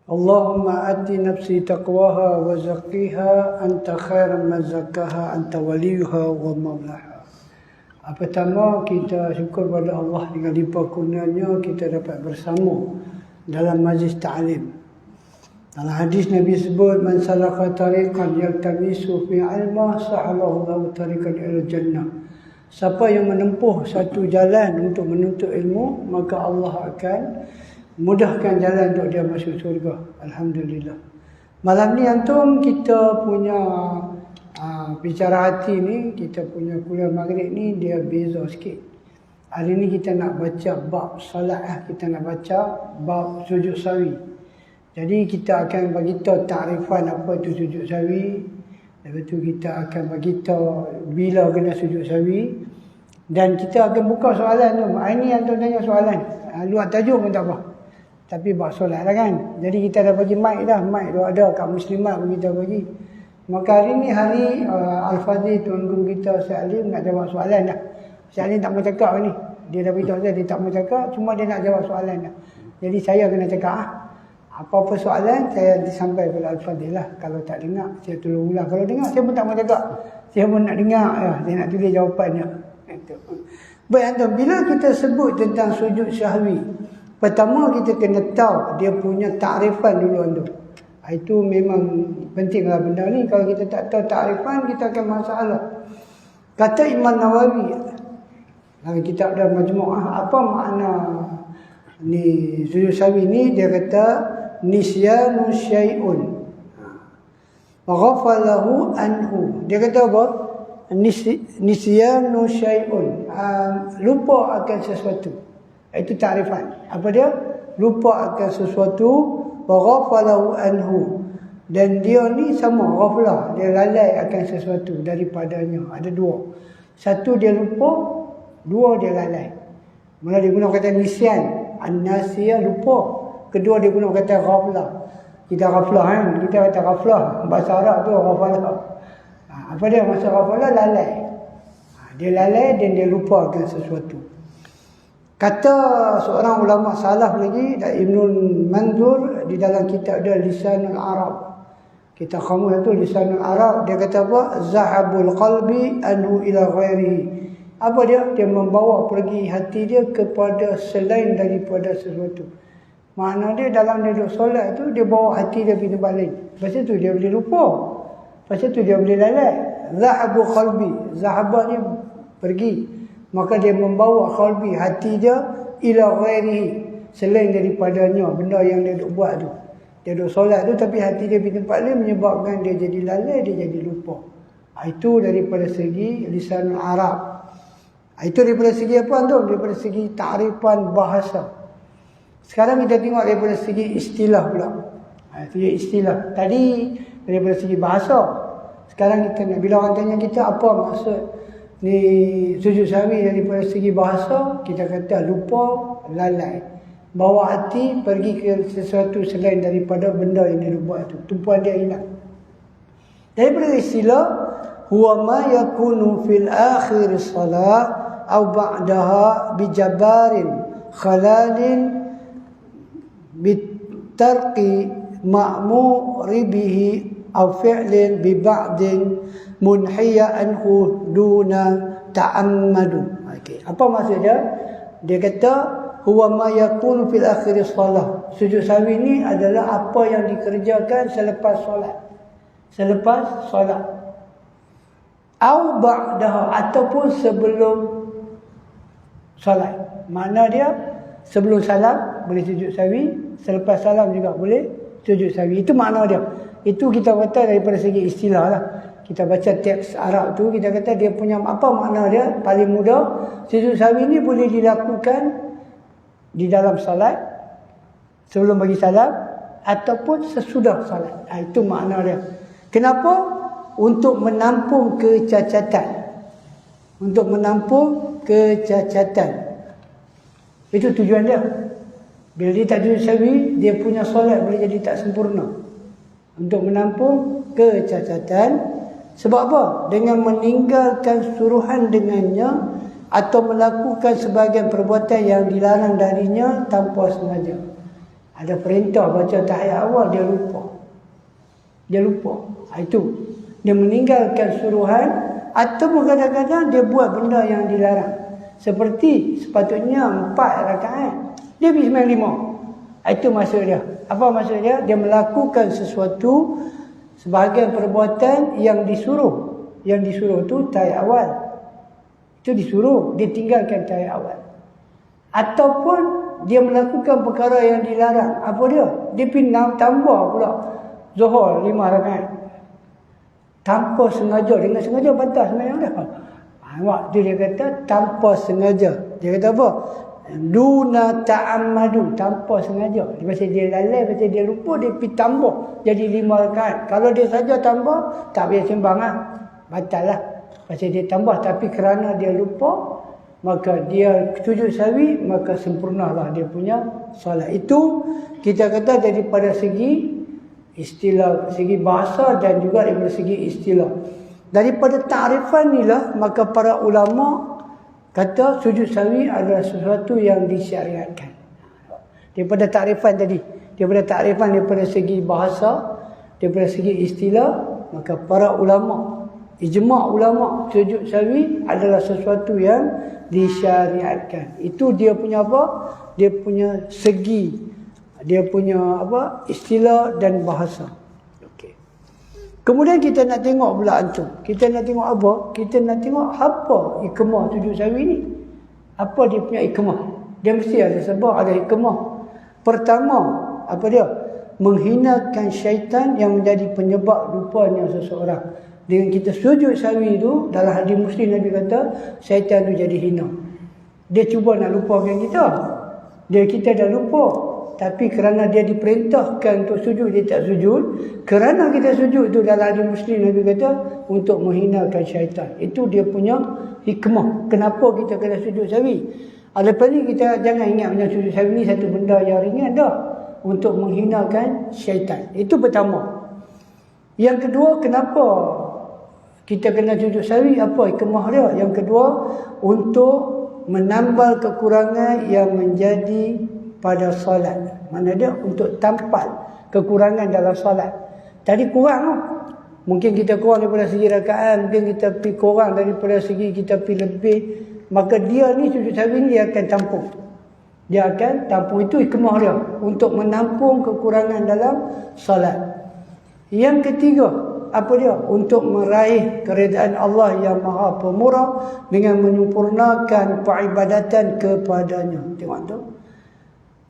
Allahumma ati nafsi taqwaha wa zakkiha anta khairan man zakkaha anta waliyuha wa maulaha. Pertama, kita syukur pada Allah dengan limpah kurnianya kita dapat bersama dalam majlis ta'lim. Dalam hadis Nabi sebut, man salaka tariqan yaltamisu fi ilma sahalahu lahu tariqan ila jannah. Siapa yang menempuh satu jalan untuk menuntut ilmu, maka Allah akan mudahkan jalan untuk dia masuk surga. Alhamdulillah. Malam ni antum kita punya bicara hati ni, kita punya kuliah maghrib ni dia beza sikit. Hari ni kita nak baca bab salat, kita nak baca bab sujud sawi. Jadi kita akan bagi tahu takrifan apa itu sujud sawi. Lepas tu kita akan bagi tahu bila kena sujud sawi. Dan kita akan buka soalan tu. Hari ni antum tanya soalan. Luar tajuk pun tak apa. Tapi buat solat lah kan. Jadi kita dah bagi mic dah. Mic dah ada kat Muslimat pun kita bagi. Maka hari ni hari Al-Fadhil Tuan Guru kita Syekh Alim nak jawab soalan dah. Syekh Alim tak mau cakap ni. Dia dah beritahu saya dia tak mau cakap. Cuma dia nak jawab soalan dah. Jadi saya kena cakap apa-apa soalan saya disampaikan kepada Al-Fadhil lah. Kalau tak dengar saya tolong ulang. Kalau dengar saya pun tak mau cakap. Saya pun nak dengar. Saya nak tulis jawapannya. Baik antum, bila kita sebut tentang sujud syahwi, pertama kita kena tahu dia punya takrifan dulu antum. Itu memang pentinglah benda ni. Kalau kita tak tahu takrifan, kita akan masalah. Kata Imam Nawawi dalam kitab dalam Majmu'ah, apa makna ni sujud syahwi ni? Dia kata nisyanu syai'un wa ghafalahu anhu. Dia kata apa? Nisyanu syai'un, lupa akan sesuatu. Itu takrifan. Apa dia? Lupa akan sesuatu. Wa ghafalahu anhu. Dan dia ni sama ghaflah, dia lalai akan sesuatu daripadanya. Ada dua. Satu dia lupa, dua dia lalai. Mula dia guna kata nisyan, an-nasiyah, lupa. Kedua dia guna kata ghaflah. Kita ghaflah kan? Kita kata ghaflah. Bahasa Arab tu ghaflah. Apa dia maksud ghaflah? Lalai. Dia lalai dan dia lupa akan sesuatu. Kata seorang ulama salaf lagi, Ibnul Manzur, di dalam kitab dia Lisanul Arab. Kitab kamus itu Lisanul Arab. Dia kata apa? Zahabul qalbi anhu ila ghairihi. Apa dia? Dia membawa pergi hati dia kepada selain daripada sesuatu. Makna dia dalam dia duduk solat tu, dia bawa hati dia pergi tempat lain. Lepas tu dia boleh lupa. Lepas tu dia boleh lalai. Zahabul qalbi. Zahabah ni pergi. Maka dia membawa qalbi, hati dia, ila ghairihi, selain daripadanya, benda yang dia duk buat tu. Dia duk solat tu tapi hati dia pergi tempat lain, menyebabkan dia jadi lalai, dia jadi lupa. Itu daripada segi lisanul Arab. Itu daripada segi apa antum? Daripada segi ta'rifan bahasa. Sekarang kita tengok daripada segi istilah pula. Segi istilah. Tadi daripada segi bahasa. Sekarang kita nak, bila orang tanya kita apa maksud ni sujud syahwi daripada segi bahasa, kita kata lupa, lalai. Bawa hati pergi ke sesuatu selain daripada benda yang dia buat tu. Tumpuan dia hilang. Daripada istilah, huwa ma yakunu fil akhir salat au ba'daha bijabarin khalalin bitarqi ma'muri bihi au fi'lin bi ba'din munhiya anhu duna ta'ammadu. Okey, apa maksud dia? Dia kata huwa ma yakunu fil akhir salah. Sujud sahwi ni adalah apa yang dikerjakan selepas solat. Selepas solat. Au ba'daha, ataupun sebelum solat. Makna dia sebelum salam boleh sujud sahwi, selepas salam juga boleh sujud sahwi. Itu makna dia. Itu kita kata daripada segi istilah lah. Kita baca teks Arab tu, kita kata dia punya apa makna dia? Paling mudah, sujud sahwi ni boleh dilakukan di dalam salat, sebelum bagi salam, ataupun sesudah salat. Itu makna dia. Kenapa? Untuk menampung kecacatan. Untuk menampung kecacatan. Itu tujuan dia. Bila dia tak sujud sahwi, dia punya solat boleh jadi tak sempurna. Untuk menampung kecacatan. Sebab apa? Dengan meninggalkan suruhan dengannya atau melakukan sebahagian perbuatan yang dilarang darinya tanpa sengaja. Ada perintah baca tahiyat awal, dia lupa. Itu. Dia meninggalkan suruhan ataupun kadang-kadang dia buat benda yang dilarang. Seperti sepatutnya 4 rakaat, dia pergi sembahyang 5. Itu maksud dia. Apa maksud dia? Dia melakukan sesuatu, sebahagian perbuatan yang disuruh. Yang disuruh tu tahiyat awal. Itu disuruh, dia tinggalkan tahiyat awal. Ataupun dia melakukan perkara yang dilarang. Apa dia? Dia pergi tambah pula Zuhur 5 rakaat. Tanpa sengaja, dengan sengaja batas sembahyang dah. Waktu dia kata tanpa sengaja. Dia kata apa? Duna ta'ammadu, tanpa sengaja. Pasal dia lalai, pasal dia lupa, dia pergi tambah jadi 5 rakaat. Kalau dia saja tambah, tak payah sembang lah. Batal lah. Pasal dia tambah, tapi kerana dia lupa, maka dia sujud sahwi, maka sempurnalah dia punya solat. Itu kita kata daripada segi istilah, segi bahasa dan juga daripada segi istilah. Daripada ta'rifan inilah, maka para ulama kata sujud sahwi adalah sesuatu yang disyariatkan. Daripada ta'rifan tadi, daripada segi bahasa, daripada segi istilah, maka para ulama, ijma' ulama, sujud sahwi adalah sesuatu yang disyariatkan. Itu dia punya apa? Dia punya segi, dia punya apa? Istilah dan bahasa. Okey. Kemudian kita nak tengok pula antum. Kita nak tengok apa? Kita nak tengok apa hikmah sujud sahwi ni. Apa dia punya hikmah? Dia mesti ada sebab, ada hikmah. Pertama, apa dia? Menghinakan syaitan yang menjadi penyebab lupanya seseorang. Dengan kita sujud sahwi itu, dalam hadis Muslim Nabi kata, syaitan itu jadi hina. Dia cuba nak lupakan kita. Kita dah lupa. Tapi kerana dia diperintahkan untuk sujud, dia tak sujud. Kerana kita sujud itu, dalam hadis Muslim Nabi kata, untuk menghinakan syaitan. Itu dia punya hikmah. Kenapa kita kena sujud sahwi? Lepas ni kita jangan ingat macam sujud sahwi ni satu benda yang ringan dah. Untuk menghinakan syaitan. Itu pertama. Yang kedua, kenapa kita kena sujud sahwi? Apa hikmah dia? Yang kedua, untuk menambal kekurangan yang menjadi pada solat. Mana dia? Untuk tampal kekurangan dalam solat. Tadi kurang lah. Mungkin kita kurang daripada segi rakaat, mungkin kita pergi kurang daripada segi kita pergi lebih. Maka dia ni sujud sahwi ni dia akan tampung. Dia akan tampung. Itu hikmah dia. Untuk menampung kekurangan dalam solat. Yang ketiga, apa dia? Untuk meraih keredaan Allah yang Maha Pemurah dengan menyempurnakan peribadatan kepadanya. Tengok tu.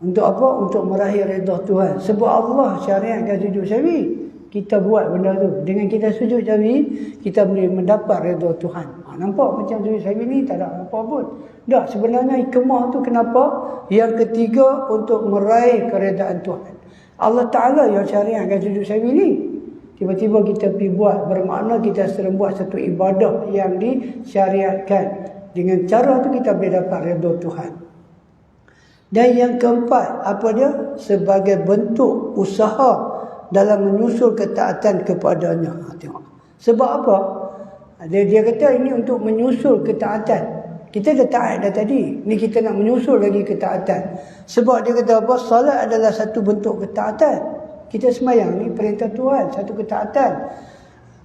Untuk apa? Untuk meraih redha Tuhan. Sebab Allah syariatkan sujud sahwi. Kita buat benda tu. Dengan kita sujud sahwi, kita boleh mendapat redha Tuhan. Nampak macam sujud sahwi ni tak ada apa pun. Dah, sebenarnya hikmah tu kenapa? Yang ketiga, untuk meraih keredaan Tuhan. Allah Ta'ala yang syariatkan sujud sahwi ni. Tiba-tiba kita pergi buat, bermakna kita sedang buat satu ibadah yang disyariatkan. Dengan cara tu kita boleh dapat redha Tuhan. Dan yang keempat, apa dia? Sebagai bentuk usaha dalam menyusul ketaatan kepadanya. Tengok. Sebab apa? Dia kata ini untuk menyusul ketaatan. Kita dah taat dah tadi. Ni kita nak menyusul lagi ketaatan. Sebab dia kata apa? Salat adalah satu bentuk ketaatan. Kita semayang ni perintah Tuhan, satu ketaatan.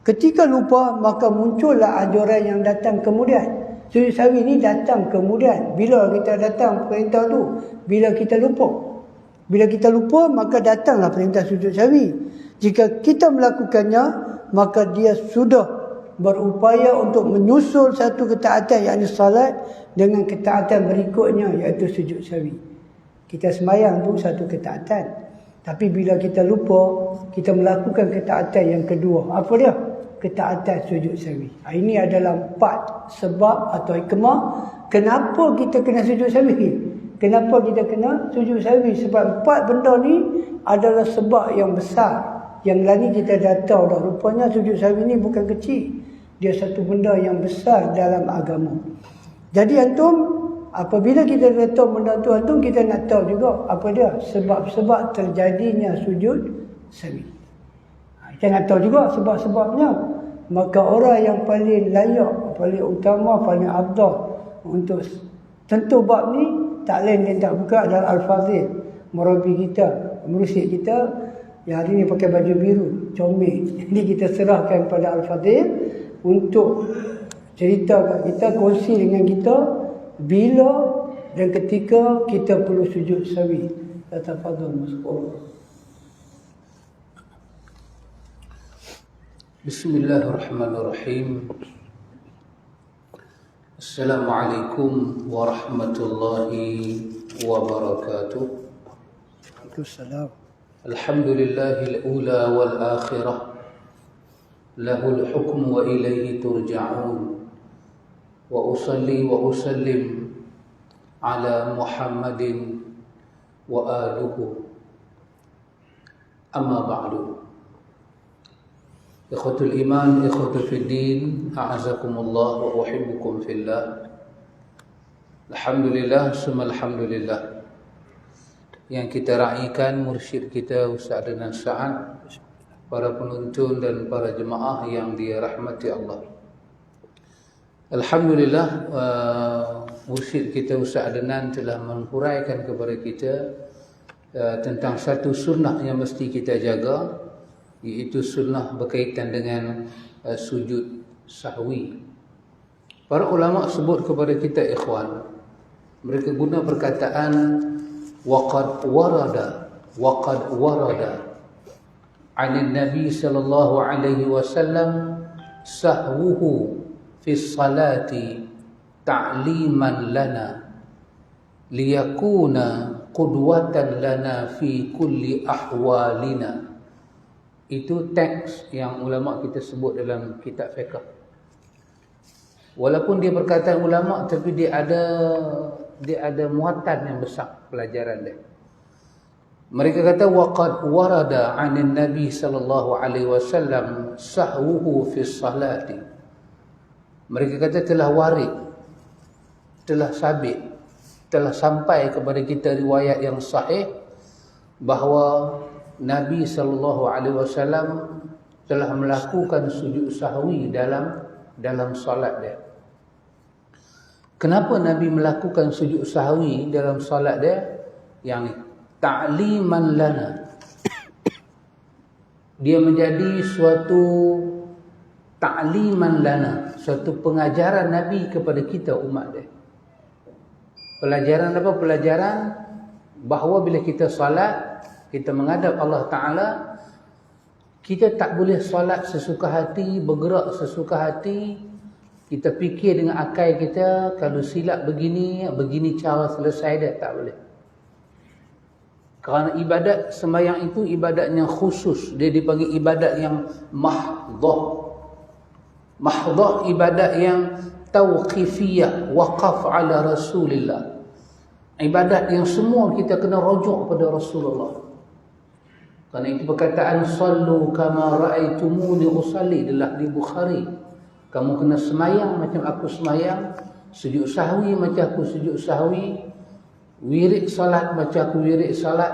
Ketika lupa, maka muncullah ajaran yang datang kemudian. Sujud sahwi ni datang kemudian. Bila kita datang perintah tu? Bila kita lupa. Bila kita lupa, maka datanglah perintah sujud sahwi. Jika kita melakukannya, maka dia sudah berupaya untuk menyusul satu ketaatan, yakni salat, dengan ketaatan berikutnya, iaitu sujud sahwi. Kita semayang tu satu ketaatan. Tapi bila kita lupa, kita melakukan ketaatan yang kedua. Apa dia? Ketaatan sujud sahwi. Ini adalah 4 sebab atau hikmah kenapa kita kena sujud sahwi. Kenapa kita kena sujud sahwi? Sebab 4 benda ni adalah sebab yang besar. Yang lain ni kita dah tahu dah. Rupanya sujud sahwi ni bukan kecil. Dia satu benda yang besar dalam agama. Jadi antum, apabila kita dah tahu benda tu, antum kita nak tahu juga apa dia? Sebab-sebab terjadinya sujud sahwi. Kita nak tahu juga sebab-sebabnya. Maka orang yang paling layak, paling utama, paling afdal untuk tentu bab ni, tak lain dia tak buka adalah Al-Fadhil murabi kita, mursyid kita yang hari ni pakai baju biru, comel. Jadi kita serahkan kepada Al-Fadhil untuk cerita kat kita, kongsi dengan kita bila dan ketika kita perlu sujud sahwi. Tafadhal masuk. Bismillahirrahmanirrahim. Assalamualaikum warahmatullahi wabarakatuh. Waalaikumsalam. Alhamdulillahil ula wal akhirah. Lahul hukmu wa ilaihi turja'un. Wa usalli wa usallim ala Muhammadin wa aluhu. Amma ba'du. Ikhwatul iman, ikhwatul fiddin, a'azakumullah wa uhibbukum fillah. Alhamdulillah, summa alhamdulillah. Yang kita raikan mursyid kita Ustaz Adnan Sa'ad, para penuntun dan para jemaah yang dirahmati Allah. Alhamdulillah, mursyid kita Ustaz Adnan telah menghuraikan kepada kita tentang satu sunnah yang mesti kita jaga, iaitu sunnah berkaitan dengan sujud sahwi. Para ulama sebut kepada kita ikhwan, mereka guna perkataan waqad warada 'anil nabi sallallahu alaihi wasallam sahwuhu fi salati ta'liman lana liyakuna qudwatan lana fi kulli ahwalina. Itu teks yang ulama kita sebut dalam kitab fiqh. Walaupun dia perkataan ulama, tapi dia ada muatan yang besar pelajaran dia. Mereka kata waqad warada 'anil nabi sallallahu alaihi wasallam sahwuhu fi salati. Mereka kata telah warid, telah sabit, telah sampai kepada kita riwayat yang sahih bahawa Nabi sallallahu alaihi wasallam telah melakukan sujud sahwi dalam solat dia. Kenapa Nabi melakukan sujud sahwi dalam solat dia? Yang ni, ta'liman lana. Dia menjadi suatu ta'liman lana, suatu pengajaran Nabi kepada kita umat dia. Pelajaran apa? Pelajaran bahawa bila kita solat, kita menghadap Allah Ta'ala, kita tak boleh solat sesuka hati, bergerak sesuka hati. Kita fikir dengan akal kita, kalau silap begini cara selesai dia, tak boleh. Kerana ibadat sembahyang itu ibadat yang khusus. Dia dipanggil ibadat yang mahdhah. Mahdhah, ibadat yang tauqifiyah, waqaf ala Rasulillah. Ibadat yang semua kita kena rujuk pada Rasulullah. Kerana itu perkataan sallu kama ra'aitumuni usalli adalah di Bukhari. Kamu kena semayang macam aku semayang, sujud sahwi macam aku sujud sahwi, wirid salat macam aku wirid salat,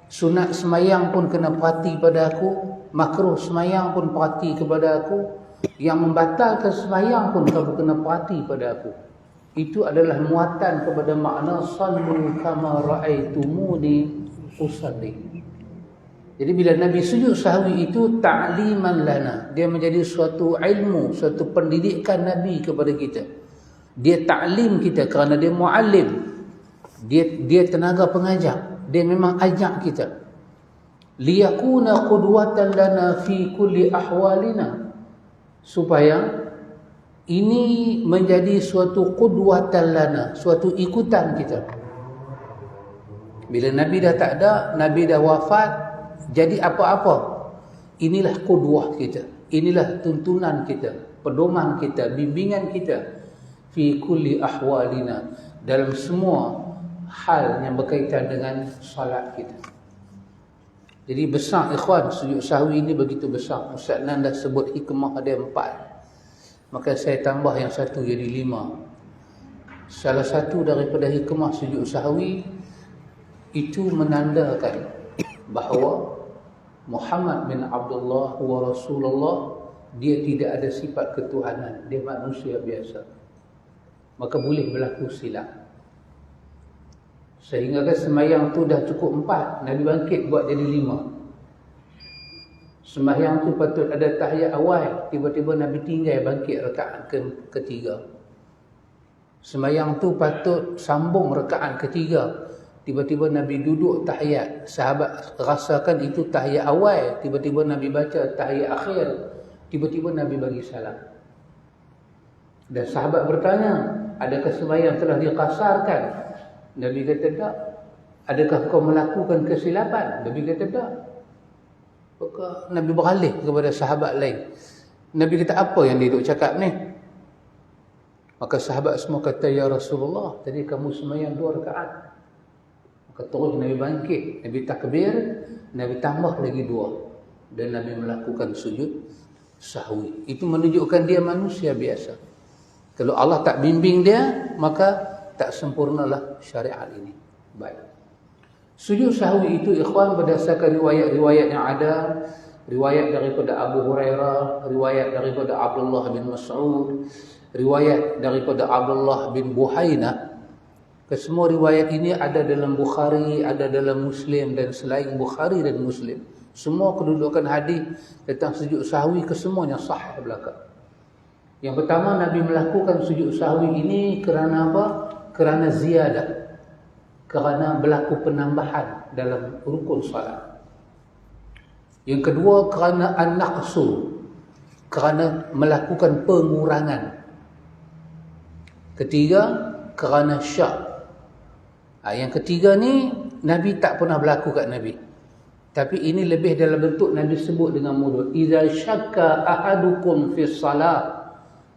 sunat semayang pun kena perhati pada aku, makruh semayang pun perhati kepada aku, yang membatalkan semayang pun kamu kena perhati pada aku. Itu adalah muatan kepada makna sallu kama ra'aitumuni usalli. Jadi bila Nabi sujud sahwi itu ta'liman lana, dia menjadi suatu ilmu, suatu pendidikan Nabi kepada kita. Dia ta'lim kita kerana dia muallim. Dia tenaga pengajar. Dia memang ajak kita. Liyakuna qudwatan lana fi kulli ahwalina. Supaya ini menjadi suatu qudwatan lana, suatu ikutan kita. Bila Nabi dah tak ada, Nabi dah wafat, jadi apa-apa, inilah qudwah kita, inilah tuntunan kita, pedoman kita, bimbingan kita fi kulli ahwalina, dalam semua hal yang berkaitan dengan salat kita. Jadi besar ikhwan, sujud sahwi ini begitu besar. Ustaz Nan dah sebut hikmah ada 4, maka saya tambah yang 1 jadi 5. Salah satu daripada hikmah sujud sahwi itu menandakan bahawa Muhammad bin Abdullah wa Rasulullah, dia tidak ada sifat ketuhanan, dia manusia biasa. Maka boleh berlaku silap. Sehingga kan sembahyang tu dah cukup 4, Nabi bangkit buat jadi 5. Sembahyang tu patut ada tahiyat awal, tiba-tiba Nabi tinggal bangkit rakaat ketiga. Sembahyang tu patut sambung rakaat ketiga, tiba-tiba Nabi duduk tahiyat. Sahabat rasakan itu tahiyat awal, tiba-tiba Nabi baca tahiyat akhir, tiba-tiba Nabi bagi salam. Dan sahabat bertanya, adakah sembahyang telah dikasarkan? Nabi kata tak. Adakah kau melakukan kesilapan? Nabi kata tak. Maka Nabi beralih kepada sahabat lain. Nabi kata, apa yang dia duk cakap ni? Maka sahabat semua kata, ya Rasulullah, tadi kamu sembahyang 2 rakaat. Maka terus Nabi bangkit, Nabi takbir, Nabi tambah lagi 2. Dan Nabi melakukan sujud sahwi. Itu menunjukkan dia manusia biasa. Kalau Allah tak bimbing dia, maka tak sempurnalah syariat ini. Baik. Sujud sahwi itu ikhwan berdasarkan riwayat-riwayat yang ada. Riwayat daripada Abu Hurairah, riwayat daripada Abdullah bin Mas'ud, riwayat daripada Abdullah bin Buhainah. Kesemua riwayat ini ada dalam Bukhari, ada dalam Muslim dan selain Bukhari dan Muslim. Semua kedudukan hadis tentang sujud sahwi kesemuanya sahih belaka. Yang pertama, Nabi melakukan sujud sahwi ini kerana apa? Kerana ziyadah. Kerana berlaku penambahan dalam rukun salat. Yang kedua, kerana an-naqsu, kerana melakukan pengurangan. Ketiga, kerana syak. Yang ketiga ni Nabi tak pernah berlaku kat Nabi. Tapi ini lebih dalam bentuk Nabi sebut dengan mudah. Iza syakka ahadukum fi salat.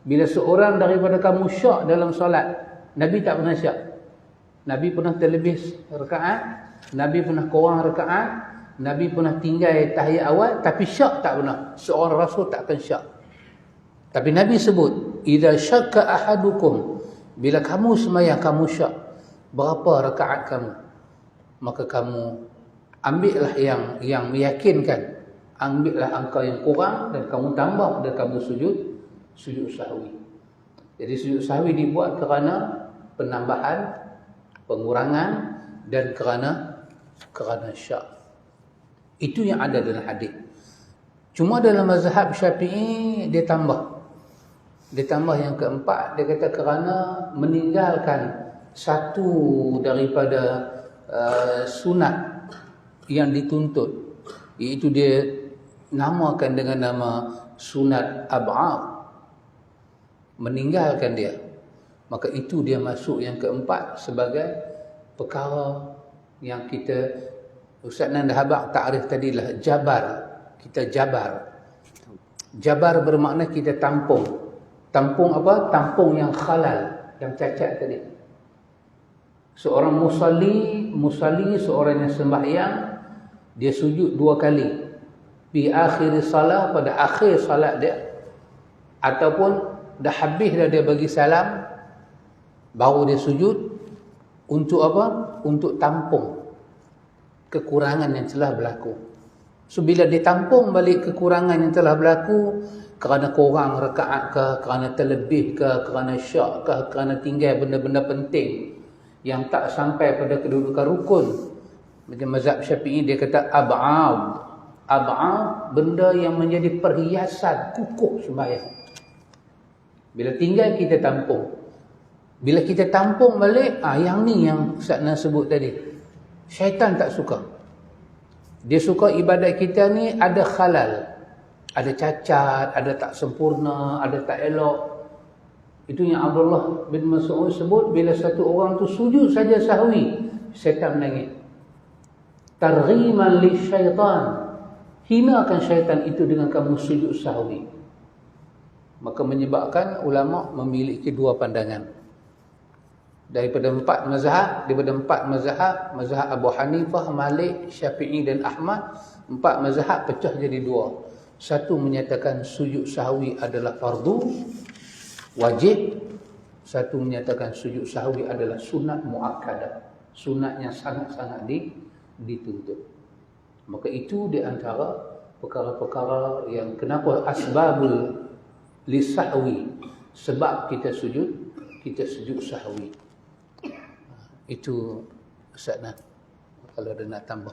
Bila seorang daripada kamu syak dalam solat. Nabi tak pernah syak. Nabi pernah terlebih rakaat, Nabi pernah kurang rakaat, Nabi pernah tinggal tahiyat awal, tapi syak tak pernah. Seorang rasul tak akan syak. Tapi Nabi sebut, idza syakka ahadukum, bila kamu sembahyang kamu syak, berapa rakaat kamu? Maka kamu ambillah yang meyakinkan. Ambillah angka yang kurang dan kamu tambah dan kamu sujud sahwi. Jadi sujud sahwi dibuat kerana penambahan, pengurangan dan kerana syak. Itu yang ada dalam hadis. Cuma dalam mazhab Syafi'i dia tambah. Dia tambah yang keempat, dia kata kerana meninggalkan satu daripada sunat yang dituntut, iaitu dia namakan dengan nama sunat ab'ad. Meninggalkan dia, maka itu dia masuk yang keempat sebagai perkara yang kita, Ustaz Nanda Habaq ta'rif tadilah jabar. Kita jabar. Jabar bermakna kita tampung. Tampung apa? Tampung yang khalal, yang cacat tadi. Seorang musalli seorang yang sembahyang, dia sujud 2 kali. Di akhir salat, pada akhir salat dia, ataupun dah habis dah dia bagi salam, baru dia sujud. Untuk apa? Untuk tampung kekurangan yang telah berlaku. So bila ditampung balik kekurangan yang telah berlaku, kerana kurang rakaat ke, kerana terlebih ke, kerana syak ke, kerana tinggal benda-benda penting yang tak sampai pada kedudukan rukun. Macam mazhab Syafi'i dia kata ab'ad. Ab'ad, benda yang menjadi perhiasan kukuh sembahyang. Bila tinggal kita tampung. Bila kita tampung balik, yang ni yang Ustaz Nan sebut tadi. Syaitan tak suka. Dia suka ibadat kita ni ada khalal. Ada cacat, ada tak sempurna, ada tak elok. Itu yang Abdullah bin Mas'ud sebut, bila satu orang tu sujud saja sahwi, syaitan menangis. Targhiman li syaitan. Hinakan syaitan itu dengan kamu sujud sahwi. Maka menyebabkan ulama memiliki 2 pandangan. Daripada 4 mazhab, mazhab Abu Hanifah, Malik, Syafi'i dan Ahmad, 4 mazhab pecah jadi 2. Satu menyatakan sujud sahwi adalah fardu, wajib. Satu menyatakan sujud sahwi adalah sunat muakkadah, sunat yang sangat-sangat dituntut. Maka itu di antara perkara-perkara yang kenapa asbabul lisahwi, sebab kita sujud sahwi. Itu Ustaz Nan, kalau ada nak tambah.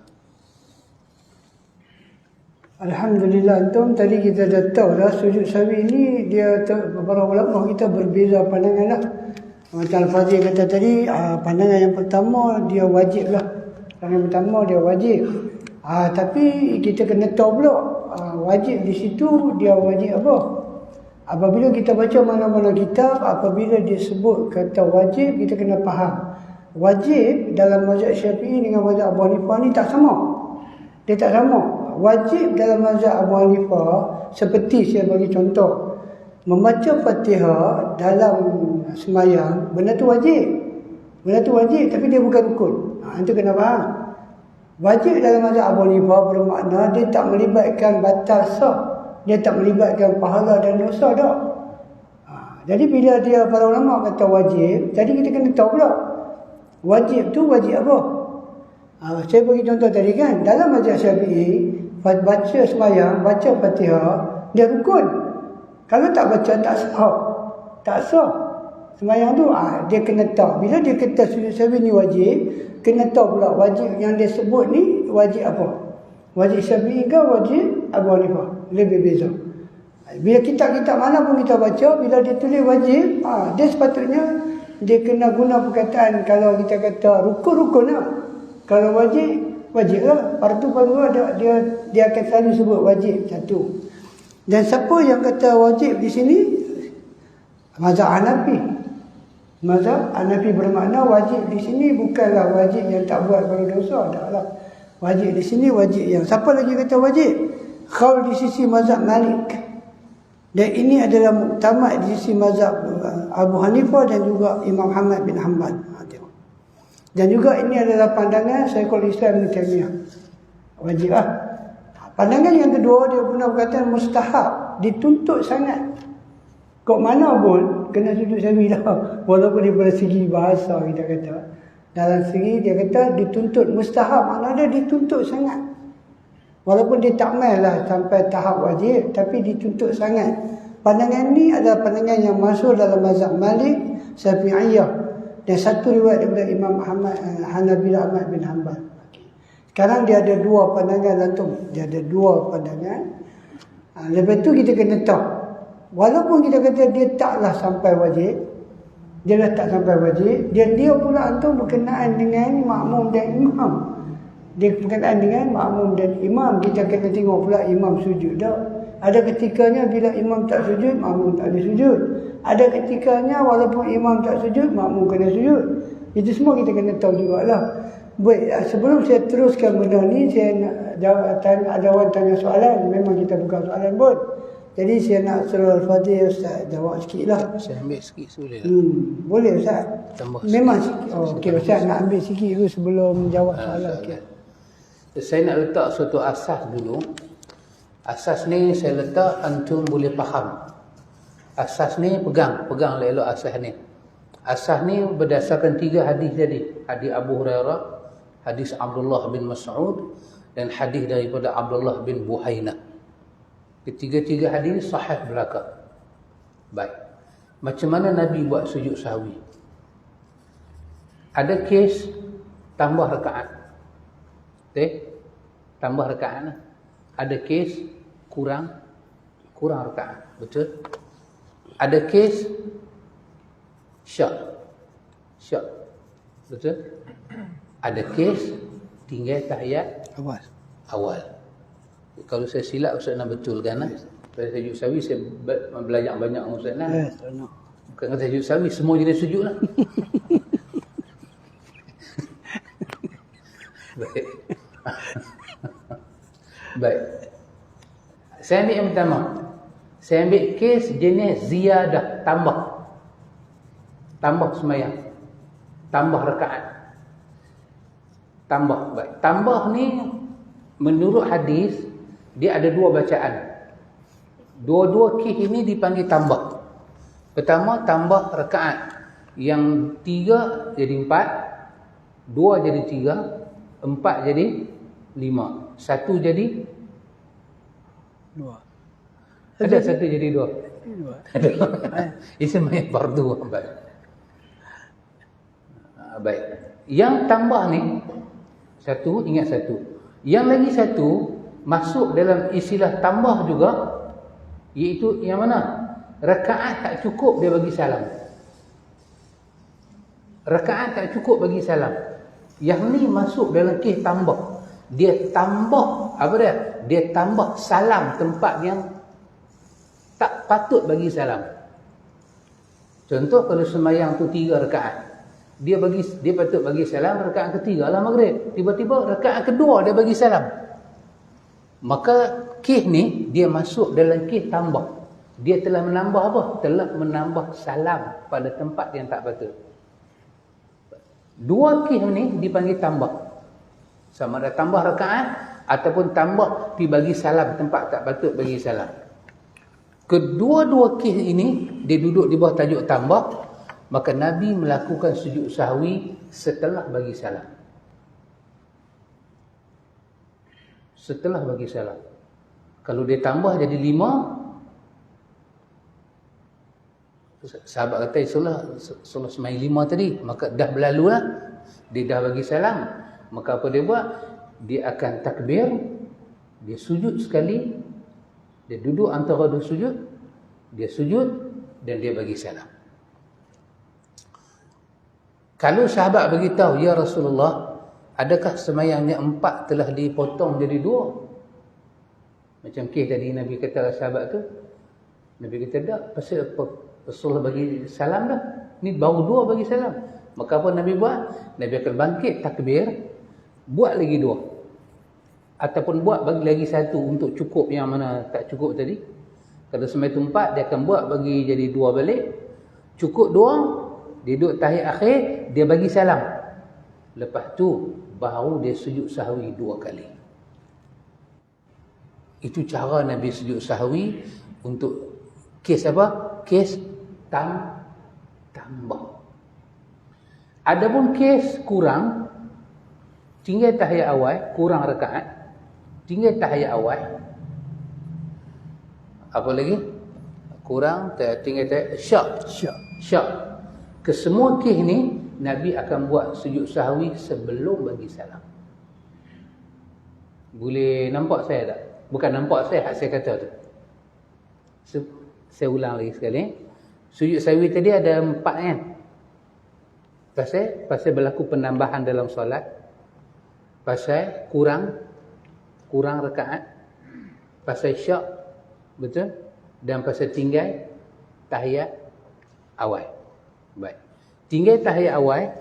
Alhamdulillah, antum tadi kita dah tahu dah sujud sahwi ni dia para ulama kita berbeza pandangan lah. Macam Al-Fadhil kata tadi, pandangan yang pertama dia wajib lah. Pandangan pertama dia wajib. Tapi kita kena tahu pula wajib di situ dia wajib apa. Apabila kita baca mana-mana kitab, apabila dia sebut kata wajib, kita kena faham. Wajib dalam mazhab Syafi'i dengan mazhab Abu Hanifah ni tak sama. Dia tak sama. Wajib dalam mazhab Abu Hanifah seperti saya bagi contoh, membaca Fatihah dalam semayang, benda tu wajib. Benda tu wajib tapi dia bukan rukun. Itu kena faham. Wajib dalam mazhab Abu Hanifah bermakna dia tak melibatkan batal sah. Dia tak melibatkan pahala dan dosa dah. Jadi bila dia para ulama kata wajib, tadi kita kena tahu pula. Wajib tu wajib apa? Saya bagi contoh tadi kan, dalam mazhab Syafi'i, baca semayang, baca Fatihah, dia rukun. Kalau tak baca, tak sah. Tak sah. Semayang tu, dia kena tahu. Bila dia kata sujud sahwi ni wajib, kena tahu pula wajib yang dia sebut ni, wajib apa? Wajib Syafi'i ke wajib Abu Hanifah? Lebih beza. Bila kitab-kitab mana pun kita baca, bila dia tulis wajib, dia sepatutnya, dia kena guna perkataan, kalau kita kata rukun-rukun lah. Kalau wajib, wajib lah. Fardu lah, dia akan selalu sebut wajib satu. Dan siapa yang kata wajib di sini? Mazhab Hanafi. Mazhab Hanafi bermakna wajib di sini bukanlah wajib yang tak buat pada dosa. Taklah. Wajib di sini wajib yang. Siapa lagi kata wajib? Qaul di sisi mazhab Malik. Dan ini adalah muktamad di sisi mazhab Abu Hanifah dan juga Imam Ahmad bin Hanbal. Dan juga ini adalah pandangan Syekhul Islam Ibn Taimiyah. Wajib lah. Pandangan yang kedua, dia guna perkataan mustahab. Dituntut sangat. Kok mana pun, kena sujud sahwi lah. Walaupun daripada segi bahasa kita kata. Dalam segi dia kata dituntut mustahab. Maknanya dia dituntut sangat. Walaupun dia tak main lah sampai tahap wajib. Tapi dituntut sangat. Pandangan ni adalah pandangan yang masuk dalam mazhab Malik, Syafi'iyah. Dan satu riwayat daripada Imam Hanabilah Ahmad bin Hanbal. Sekarang dia ada dua pandangan lantung. Dia ada dua pandangan. Lepas tu kita kena tahu. Walaupun kita kata dia taklah sampai wajib. Dia dah tak sampai wajib. Dia pula antum berkenaan dengan makmum dan imam. Dia berkenaan dengan makmum dan imam. Kita kena tengok pula imam sujud dah. Ada ketikanya bila imam tak sujud, makmum tak ada sujud. Ada ketikanya walaupun imam tak sujud, makmum kena sujud. Itu semua kita kena tahu jugalah. Baik, sebelum saya teruskan benda ni, saya nak jawab, ada orang tanya soalan. Memang kita buka soalan pun. Jadi saya nak suruh Al-Fadhil Ustaz jawab sikit lah. Saya ambil sikit boleh tak? Boleh Ustaz. Tambah memang sikit. Okey, Ustaz nak ambil sikit dulu sebelum jawab soalan. Okay. Saya nak letak suatu asas dulu. Asas ni saya letak antum boleh faham. Asas ni pegang elok asas ni. Asas ni berdasarkan 3 hadis tadi. Hadis Abu Hurairah, hadis Abdullah bin Mas'ud dan hadis daripada Abdullah bin Buhainah. Ketiga-tiga hadis sahih belaka. Baik. Macam mana Nabi buat sujud sahwi? Ada kes tambah rakaat. Okey? Tambah rakaat lah. Ada kes kurang rakaat. Betul? Ada kes syak. Betul? Ada kes tinggal tahiyat awal. Kalau saya silap Ustaz nak betulkan lah. Pada sujud sahwi saya belajar banyak dengan Ustaz Nan. Bukan kata sujud sahwi, semua jenis sujud lah. Baik. Saya ambil yang pertama. Saya ambil kes jenis ziyadah, tambah semayang, tambah rakaat, baik. Tambah ni menurut hadis dia ada 2 bacaan. Dua-dua kes ini dipanggil tambah. Pertama tambah rakaat, yang 3 jadi 4, 2 jadi 3, 4 jadi 5, 1 jadi 2. Ada 1 jadi 2. Itu semuanya fardu. Baik. Yang tambah ni, satu, ingat satu. Yang lagi satu, masuk dalam istilah tambah juga, iaitu yang mana? Rakaat tak cukup dia bagi salam. Rakaat tak cukup bagi salam. Yang ni masuk dalam kes tambah. Dia tambah, apa dia? Dia tambah salam tempat yang tak patut bagi salam. Contoh kalau sembahyang tu 3 rakaat. Dia patut bagi salam rakaat ketiga lah maghrib. Tiba-tiba rakaat kedua dia bagi salam. Maka kes ni dia masuk dalam kes tambah. Dia telah menambah apa? Telah menambah salam pada tempat yang tak patut. Dua kes ni dipanggil tambah. Sama ada tambah rakaat ataupun tambah pi bagi salam tempat tak patut bagi salam. Kedua-dua kes ini dia duduk di bawah tajuk tambah, maka Nabi melakukan sujud sahwi setelah bagi salam. Setelah bagi salam. Kalau dia tambah jadi 5, sahabat kata Rasulullah semai 5 tadi, maka dah berlalu lah. Dia dah bagi salam. Maka apa dia buat? Dia akan takbir, dia sujud sekali, dia duduk antara dua sujud, dia sujud dan dia bagi salam. Kalau sahabat beritahu, ya Rasulullah, adakah sembahyangnya 4 telah dipotong jadi 2? Macam kes tadi Nabi kata sahabat tu, Nabi kata tak, pasal apa? Rasulullah bagi salam dah, ni baru 2 bagi salam. Maka apa Nabi buat? Nabi akan bangkit takbir, buat lagi 2. Ataupun buat bagi lagi 1 untuk cukup yang mana tak cukup tadi. Kalau sembahyang tu 4, dia akan buat bagi jadi 2 balik. Cukup 2, dia duduk tahiyat akhir, dia bagi salam. Lepas tu baru dia sujud sahwi 2 kali. Itu cara Nabi sujud sahwi untuk kes apa? Kes tambah. Adapun kes kurang, tinggal tahiyat awal, kurang rakaat, tinggal tahiyat awal. Apa lagi? Kurang, tinggal tahiyat syak. Kesemua kes ni Nabi akan buat sujud sahwi sebelum bagi salam. Boleh nampak saya tak? Bukan nampak saya, hak saya kata tu. Saya ulang lagi sekali. Sujud sahwi tadi ada 4 kan? Pasal berlaku penambahan dalam solat. Pasal kurang rakaat. Pasal syak, betul? Dan pasal tinggal tahiyat awal. Baik. Tinggal tahiyat awal,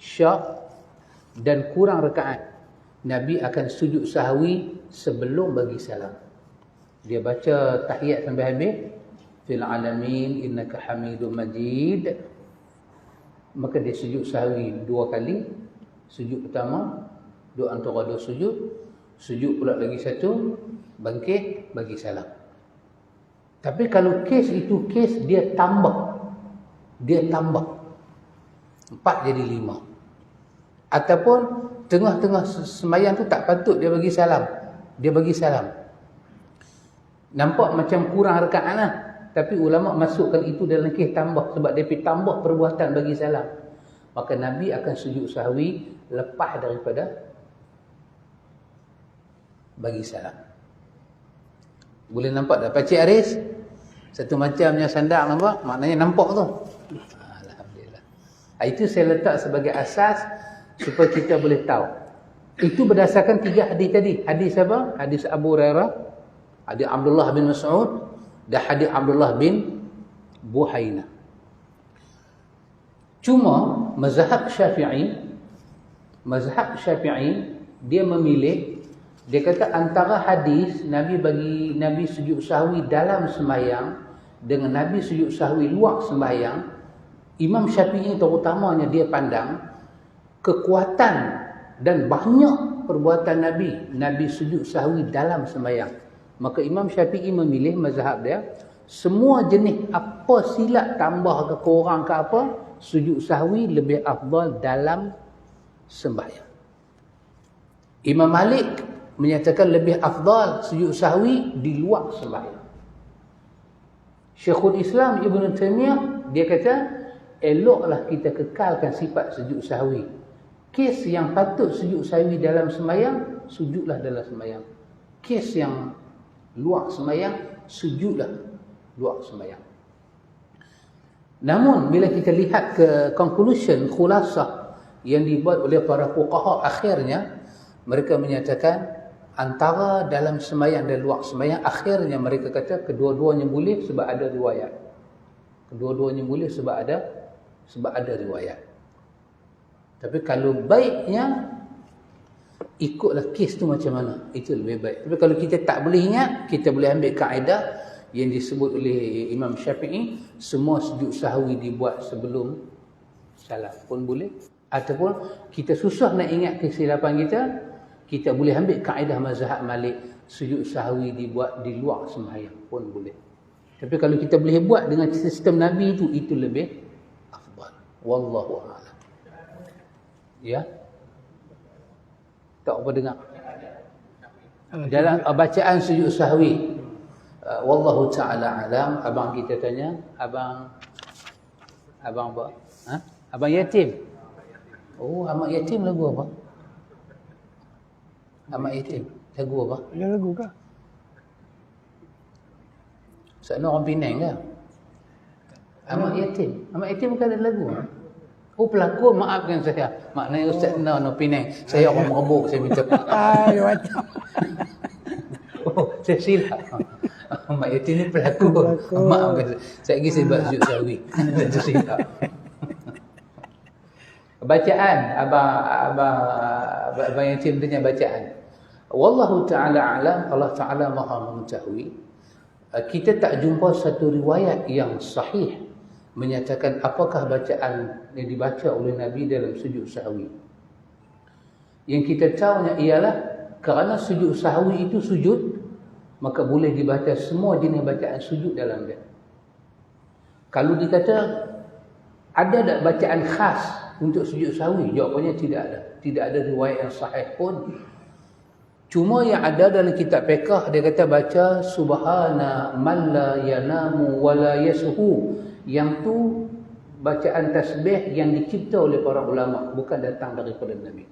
syak dan kurang rakaat. Nabi akan sujud sahwi sebelum bagi salam. Dia baca tahiyat sampai habis. Fil alamin innaka hamidum majid. Maka dia sujud sahwi 2 kali. Sujud pertama, duduk antara 2 sujud. Sujud pula lagi 1, bangkit, bagi salam. Tapi kalau kes itu kes dia tambah. Dia tambah. 4 jadi 5. Ataupun tengah-tengah sembahyang tu tak patut dia bagi salam. Dia bagi salam. Nampak macam kurang rakaat lah. Tapi ulama masukkan itu dalam kes tambah. Sebab dia pergi tambah perbuatan bagi salam. Maka Nabi akan sujud sahwi lepas daripada bagi salam. Boleh nampak tak? Pakcik Aris, satu macamnya sandar nampak? Maknanya nampak tu. Alhamdulillah. Itu saya letak sebagai asas supaya kita boleh tahu. Itu berdasarkan 3 hadis tadi. Hadis apa? Hadis Abu Hurairah, hadis Abdullah bin Mas'ud dan hadis Abdullah bin Buhaina. Cuma mazhab Syafi'i dia memilih, dia kata antara hadis Nabi sujud sahwi dalam sembahyang dengan Nabi sujud sahwi luar sembahyang, Imam Syafi'i terutamanya dia pandang kekuatan dan banyak perbuatan Nabi sujud sahwi dalam sembahyang. Maka Imam Syafi'i memilih mazhab dia, semua jenis apa silap tambah ke kurang ke apa, sujud sahwi lebih afdal dalam sembahyang. Imam Malik menyatakan lebih afdal sujud sahwi di luar sembahyang. Syekhul Islam Ibn Taymiyah dia kata eloklah kita kekalkan sifat sujud sahwi Kes yang patut sujud sahwi dalam sembahyang, sujudlah dalam sembahyang. Kes yang luar sembahyang, sujudlah luar sembahyang. Namun bila kita lihat ke conclusion, khulasah yang dibuat oleh para fuqaha, akhirnya mereka menyatakan antara dalam sembahyang dan luar sembahyang, akhirnya mereka kata kedua-duanya boleh sebab ada riwayat. Kedua-duanya boleh sebab ada riwayat. Tapi kalau baiknya ikutlah kes tu macam mana, itu lebih baik. Tapi kalau kita tak boleh ingat, kita boleh ambil kaedah yang disebut oleh Imam Syafi'i, semua sujud sahwi dibuat sebelum salam pun boleh. Ataupun kita susah nak ingat kesilapan kita boleh ambil kaedah mazhab Malik, sujud sahwi dibuat di luar sembahyang pun boleh. Tapi kalau kita boleh buat dengan sistem Nabi itu lebih afdal. Wallahu a'lam. Ya? Tak apa dengar. Dalam bacaan sujud sahwi, wallahu ta'ala alam, abang kita tanya, abang apa? Ha? Abang yatim. Oh, amak yatim lagu apa? Amak yatim lagu apa? Ada lagu ke? Sana orang Penang ke? Amak yatim. Amak yatim bukan ada lagu. Oh, pelakon, maafkan saya. Maknanya Ustaz no Penang. Saya orang Merbuk, saya minta maaf. Macam. Oh, saya silap. Amak yatim ni pelakon. Maafkan saya. Saya buat sujud sahwi. Saya tersilap. Bacaan abang yatim tanya bacaan. Wallahu ta'ala alam, Allah Ta'ala maha mengetahui. Kita tak jumpa satu riwayat yang sahih menyatakan apakah bacaan yang dibaca oleh Nabi dalam sujud sahwi. Yang kita tahunya ialah kerana sujud sahwi itu sujud, maka boleh dibaca semua jenis bacaan sujud dalam dia. Kalau dikata ada tak bacaan khas untuk sujud sahwi? Jawapannya tidak ada. Tidak ada riwayat yang sahih pun. Cuma yang ada dalam kitab fiqh, dia kata baca subhana man la yanamu wa la yasuhu. Yang tu bacaan tasbih yang dicipta oleh para ulama, bukan datang daripada Nabi.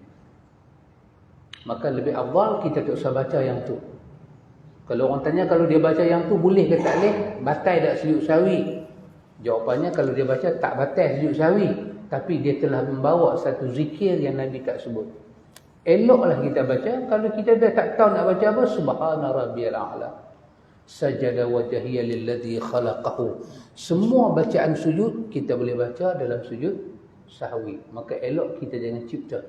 Maka lebih afdal kita tak usah baca yang tu. Kalau orang tanya kalau dia baca yang tu boleh ke tak boleh, batal tak sujud sahwi? Jawapannya kalau dia baca tak batal sujud sahwi, tapi dia telah membawa satu zikir yang Nabi tak sebut. Eloklah kita baca. Kalau kita dah tak tahu nak baca apa, subhana rabbiyal a'la, sajada wajhiya lilladzi khalaqahu. Semua bacaan sujud kita boleh baca dalam sujud sahwi. Maka elok kita jangan cipta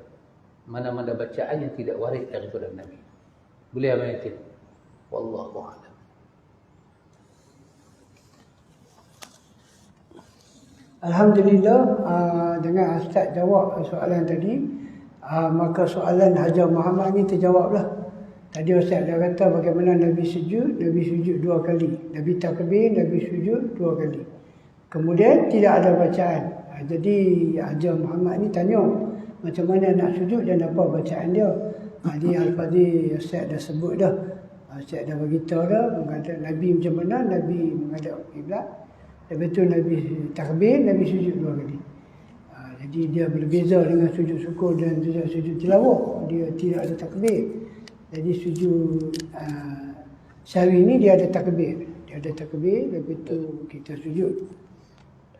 mana-mana bacaan yang tidak waris daripada Nabi. Boleh apa yatim? Wallahu a'lam. Alhamdulillah, dengan Ustaz jawab soalan tadi, maka soalan Hajar Muhammad ni terjawablah. Tadi Ustaz dah kata bagaimana Nabi sujud 2 kali. Nabi takbir, Nabi sujud 2 kali. Kemudian tidak ada bacaan. Jadi Hajar Muhammad ni tanya macam mana nak sujud dan apa bacaan dia. Di Al-Fadhi Ustaz dah sebut dah. Ustaz dah beritahu dah menghadap Nabi macam mana, Nabi menghadap kiblat. Lepas tu Nabi takbir, Nabi sujud 2 kali. Jadi dia berbeza dengan sujud syukur dan sujud tilawah. Dia tidak ada takbir. Jadi sujud sahwi ni dia ada takbir. Dia ada takbir, lepas tu kita sujud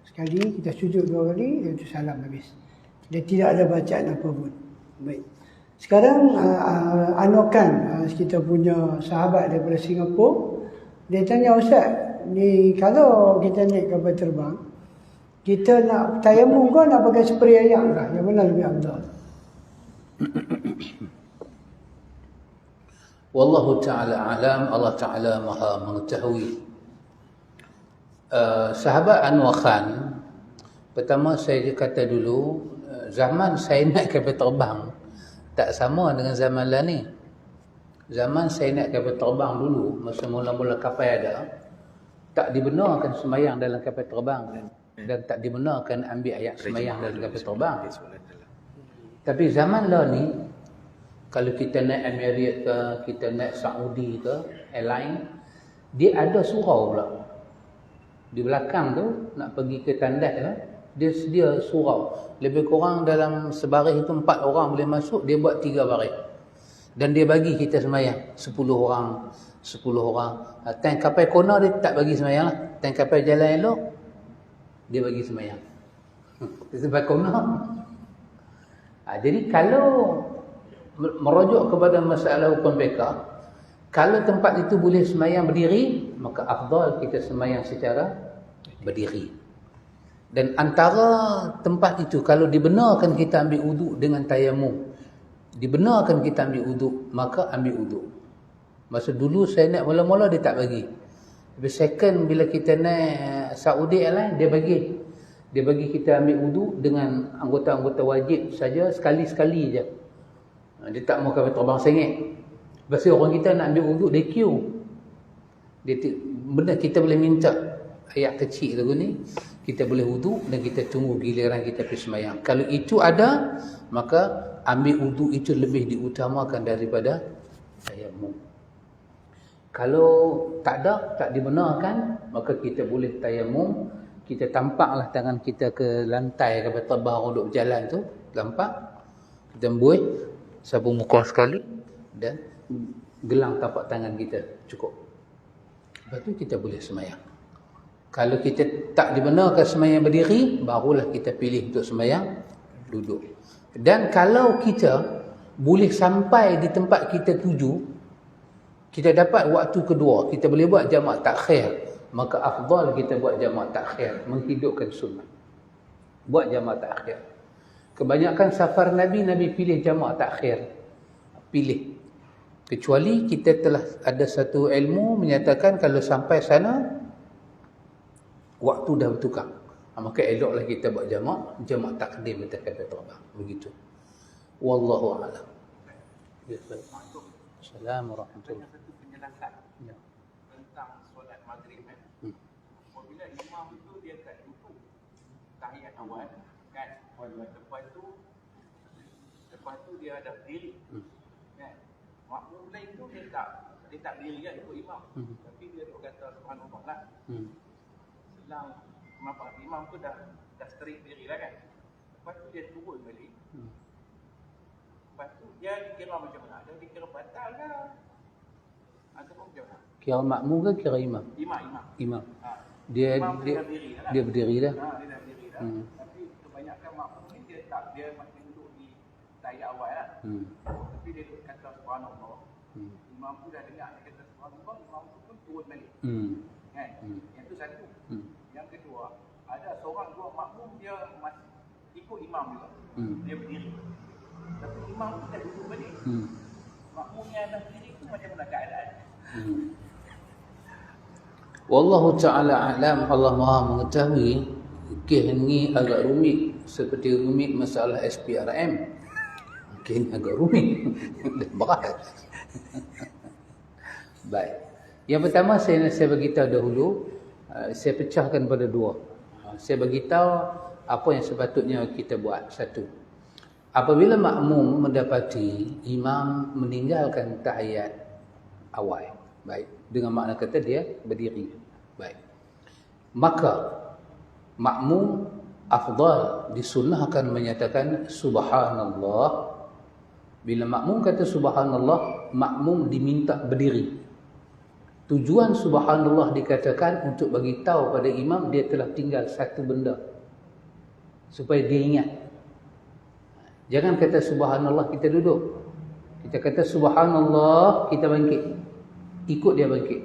sekali, kita sujud 2 kali, lepas tu salam habis. Dia tidak ada bacaan apa pun. Baik. Sekarang anukan kita punya sahabat daripada Singapura, dia tanya Ustaz, ni kalau kita naik kapal terbang, kita nak tayamum ke nak pakai spray air kah? Yang mana lebih afdal? Wallahu ta'ala alam, Allah Ta'ala maha mengetahui. Sahabat Anwar Khan, pertama saya kata dulu, zaman saya naik kapal terbang tak sama dengan zaman lah ni. Zaman saya naik kapal terbang dulu, masa mula-mula kapal ada, tak dibenarkan sembahyang dalam kapal terbang dan tak dibenarkan ambil ayat sembahyang dalam kapal terbang. Tapi zaman lah ni, kalau kita naik Emirates ke, kita naik Saudi ke, airline, dia ada surau pula. Di belakang tu, nak pergi ke tandas tu, Dia sedia surau. Lebih kurang dalam sebaris itu 4 orang boleh masuk, dia buat 3 baris. Dan dia bagi kita semayang 10 orang. Time kapal kona dia tak bagi semayang lah. Time kapal jalan elok, dia bagi semayang. Sebab kona. Jadi kalau merujuk kepada masalah hukum fiqh, kalau tempat itu boleh semayang berdiri, maka afdal kita semayang secara berdiri. Dan antara tempat itu, kalau dibenarkan kita ambil wuduk dengan tayamum, dibenarkan kita ambil wuduk, maka ambil wuduk. Masa dulu saya nak mula-mula dia tak bagi. Tapi second bila kita naik Saudi Airlines, dia bagi kita ambil wuduk dengan anggota-anggota wajib saja, sekali-sekali je. Dia tak mau kami terbang sengit. Lepas orang kita nak ambil wuduk, dia queue. Benda kita boleh minta ayat kecil tu ni, kita boleh wuduk dan kita tunggu giliran kita pergi semayang. Kalau itu ada, maka ambil wuduk itu lebih diutamakan daripada tayamum. Kalau tak ada, tak dibenarkan, maka kita boleh tayamum. Kita tampaklah tangan kita ke lantai ke terbang duduk berjalan tu, nampak? Kita buih sapu muka sekali dan gelang tapak tangan kita, cukup. Lepas tu kita boleh semayang. Kalau kita tak dibenarkan semayang berdiri, barulah kita pilih untuk semayang duduk. Dan kalau kita boleh sampai di tempat kita tuju, kita dapat waktu kedua, kita boleh buat jamak takhir, maka afdal kita buat jamak takhir, menghidupkan sunnah. Buat jamak takhir. Kebanyakan safar Nabi pilih jamak takhir. Pilih. Kecuali kita telah ada satu ilmu menyatakan kalau sampai sana waktu dah bertukar, maka eloklah kita buat jamak takdim kita kata terbang. Begitu. Wallahu a'lam. Assalamualaikum warahmatullahi wabarakatuh. Penjelasan tentang solat maghrib apabila imam itu dia kat rukuk tahiyat awal kan, lepas tu dia ada berdiri kan, makmum lain tu dia tak berdiri kan, ikut imam, tapi dia duk kata subhanallah lah. Selang imam tu dah straight berdiri lah kan, lepas tu dia turun balik. Lepas tu dia dikira macam mana? Dia dikira batal ke? Ataupun macam mana? Kira makmum ke kira imam? Imam. Dia berdiri dah. Dia dah berdiri dah. Tapi kebanyakan makmum ni dia masih duduk di tahiyat awal lah. Tapi dia kata subhanallah. Imam tu dah dengar dia kata subhanallah, imam tu pun turun balik. Kan? Yang tu satu. Yang kedua, ada seorang dua makmum dia masih ikut imam juga. Dia berdiri. Tapi imam tu dah duduk balik. Makmum yang dah berdiri tu macam mana keadaan? Wallahu ta'ala a'lam. Allah Maha mengetahui. Kes ni agak rumit, seperti rumit masalah SPRM. Kes ni agak rumit dan berat. Baik. Yang pertama saya beritahu dahulu, saya pecahkan pada dua. Saya beritahu apa yang sepatutnya kita buat. Satu, apabila makmum mendapati imam meninggalkan tahiyat awal, baik, dengan makna kata dia berdiri, baik, maka makmum afdal disunnahkan menyatakan subhanallah. Bila makmum kata subhanallah, makmum diminta berdiri. Tujuan subhanallah dikatakan untuk bagi tahu pada imam dia telah tinggal satu benda, supaya dia ingat. Jangan kata subhanallah kita duduk. Kita kata subhanallah kita bangkit. Ikut dia bangkit.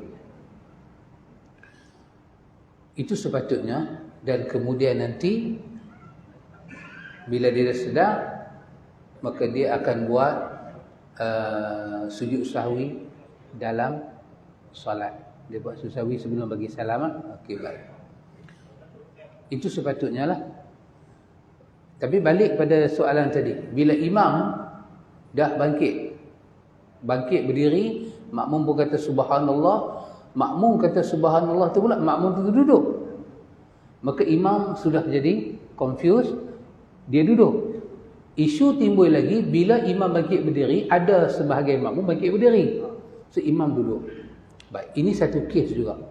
Itu sepatutnya. Dan kemudian nanti bila dia dah sedar, maka dia akan buat sujud sahwi dalam solat. Dia buat sujud sahwi sebelum bagi salam. Okey, baik. Itu sepatutnya lah. Tapi balik pada soalan tadi, bila imam dah bangkit berdiri, makmum pun kata subhanallah, makmum kata subhanallah tu pula, makmum tu duduk, maka imam sudah jadi confused, dia duduk. Isu timbul lagi bila imam bangkit berdiri, ada sebahagian makmum bangkit berdiri, so imam duduk. Baik, ini satu kes juga.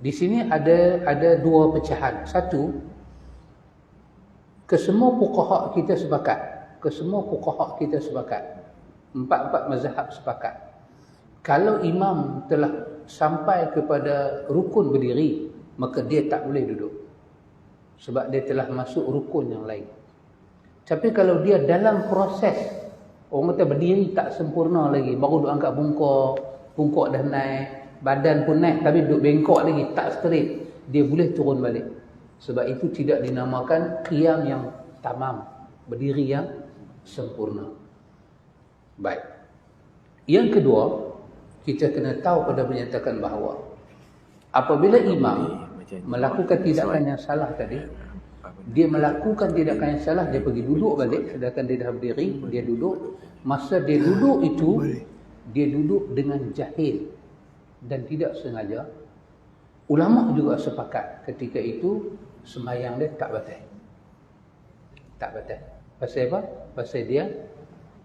Di sini ada dua pecahan. Satu, Kesemua fuqaha kita sepakat. Empat mazhab sepakat. Kalau imam telah sampai kepada rukun berdiri, maka dia tak boleh duduk. Sebab dia telah masuk rukun yang lain. Tapi kalau dia dalam proses, orang kata berdiri tak sempurna lagi, baru duk angkat bungkuk dah naik, badan pun naik tapi duduk bengkok lagi, tak straight, dia boleh turun balik. Sebab itu tidak dinamakan qiyam yang tamam, berdiri yang sempurna. Baik. Yang kedua, kita kena tahu pada menyatakan bahawa apabila imam melakukan tindakan yang salah tadi, dia melakukan tindakan yang salah, dia pergi duduk balik, sedangkan dia dah berdiri, dia duduk. Masa dia duduk itu, dia duduk dengan jahil dan tidak sengaja. Ulama juga sepakat ketika itu sembahyang dia tak batal. Tak batal. Pasal apa? Pasal dia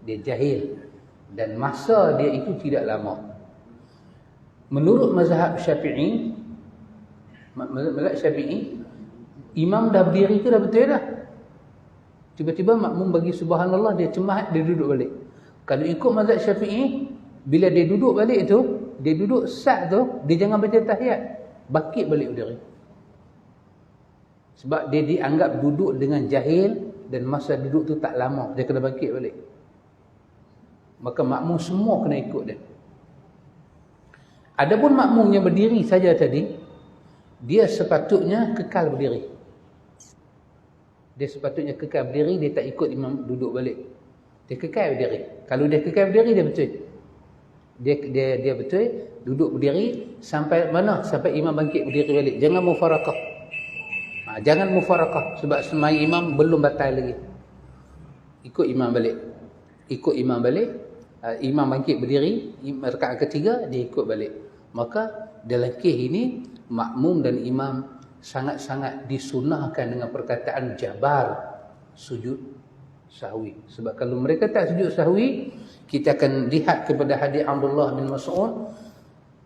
jahil dan masa dia itu tidak lama. Menurut mazhab Syafi'i, imam dah berdiri tu dah betul dah. Tiba-tiba makmum bagi subhanallah, dia cemas, dia duduk balik. Kalau ikut mazhab Syafi'i, bila dia duduk balik tu, dia duduk sat tu, dia jangan baca tahiyat, bangkit balik berdiri. Sebab dia dianggap duduk dengan jahil dan masa duduk tu tak lama, dia kena bangkit balik. Maka makmum semua kena ikut dia. Adapun makmum yang berdiri saja tadi, dia sepatutnya kekal berdiri. Dia sepatutnya kekal berdiri, dia tak ikut imam duduk balik. Dia kekal berdiri. Kalau dia kekal berdiri, dia betul. Dia betul duduk berdiri sampai mana? Sampai imam bangkit berdiri balik. Jangan mufarakah. Jangan mufarakah sebab sembahyang imam belum batal lagi. Ikut imam balik. Imam bangkit berdiri, rakaat ketiga dia ikut balik. Maka dalam kes ini makmum dan imam sangat-sangat disunahkan dengan perkataan jabar sujud sahwi. Sebab kalau mereka tak sujud sahwi, kita akan lihat kepada hadis Abdullah bin Mas'ud,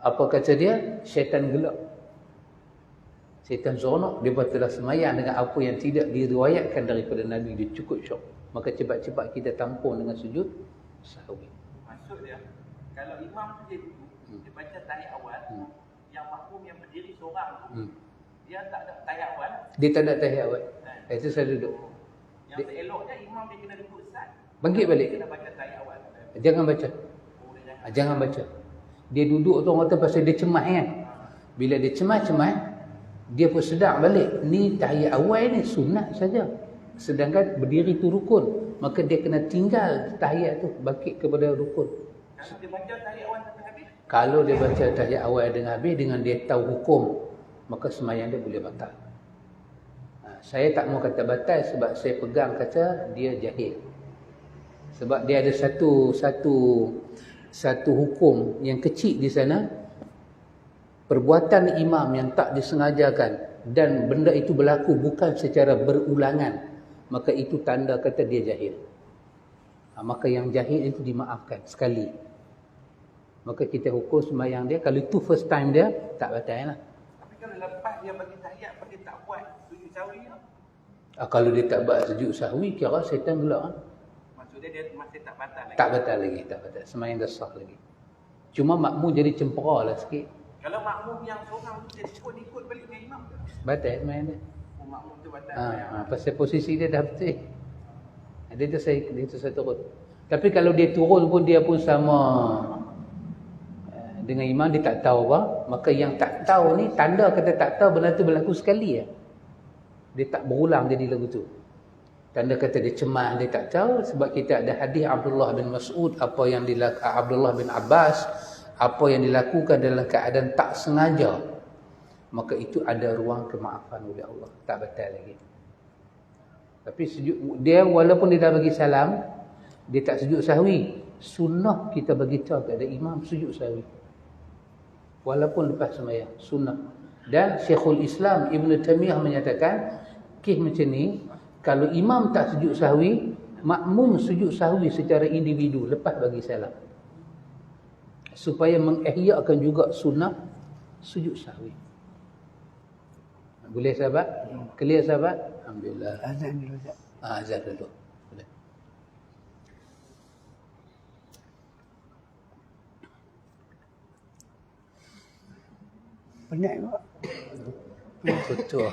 apa kata dia? Syaitan gelap, syaitan seronok, dia telah semayang dengan apa yang tidak diriwayatkan daripada Nabi, dia cukup syok. Maka cepat-cepat kita tampung dengan sujud sahwi. Maksud dia, kalau imam dia duduk, dia baca tahiyat awal, yang makmum yang berdiri seorang tu, dia tak ada tahiyat awal. Dia tak ada tahiyat awal. Itu saya duduk. Yang eloknya imam dia kena duduk sat. Bangkit balik. Dia kena baca tahiyat awal. Jangan baca. Jangan baca. Dia duduk tu orang kata pasal dia cemas kan. Bila dia cemas, dia pun sedar balik. Ni tahiyat awal ni sunat saja. Sedangkan berdiri tu rukun. Maka dia kena tinggal tahiyat tu, bangkit kepada rukun. Kalau dia baca tahiyat awal sampai habis? Kalau dia baca tahiyat awal dengan habis, dengan dia tahu hukum, maka sembahyang dia boleh batal. Saya tak mau kata batal sebab saya pegang kata dia jahil. Sebab dia ada satu hukum yang kecil di sana. Perbuatan imam yang tak disengajakan dan benda itu berlaku bukan secara berulangan, maka itu tanda kata dia jahil. Maka yang jahil itu dimaafkan sekali. Maka kita hukum sembahyang dia, kalau itu first time dia, tak batal lah. Tapi kalau lepas dia bagi tahiyat, dia tak buat sujud sahwi lah. Kalau dia tak buat sujud sahwi, kira syaitan gelak lah. Maksudnya dia masih tak batal lagi. Tak batal lagi, tak batal. Sembahyang dah sah lagi. Cuma makmum jadi cempera lah sikit. Kalau makmum yang seorang tu dia ikut balik dengan imam tu, batal sembahyang dia. makmum tu batal. Pasal posisi dia dah betul. Dia tu saya turun. Tapi kalau dia turun pun dia pun sama dengan imam, dia tak tahu apa. Maka yang tak tahu ni, tanda kata tak tahu benda tu berlaku sekali ya. Dia tak berulang jadi lagu tu. Tanda kata dia cemas, dia tak tahu. Sebab kita ada hadis Abdullah bin Mas'ud, Abdullah bin Abbas, apa yang dilakukan dalam keadaan tak sengaja, maka itu ada ruang kemaafan oleh Allah, tak batal lagi. Tapi dia walaupun dia dah bagi salam, dia tak sujud sahwi, sunnah kita bagi tahu kepada imam sujud sahwi walaupun lepas sembahyang, sunnah. Dan Syekhul Islam Ibn Taymiyah menyatakan kes macam ni, kalau imam tak sujud sahwi, makmum sujud sahwi secara individu lepas bagi salam, supaya mengihyakan juga sunnah sujud sahwi. Boleh sahabat? Clear sahabat? Alhamdulillah. Azan dulu. Azan dulu. Boleh. Penat juga. Betul.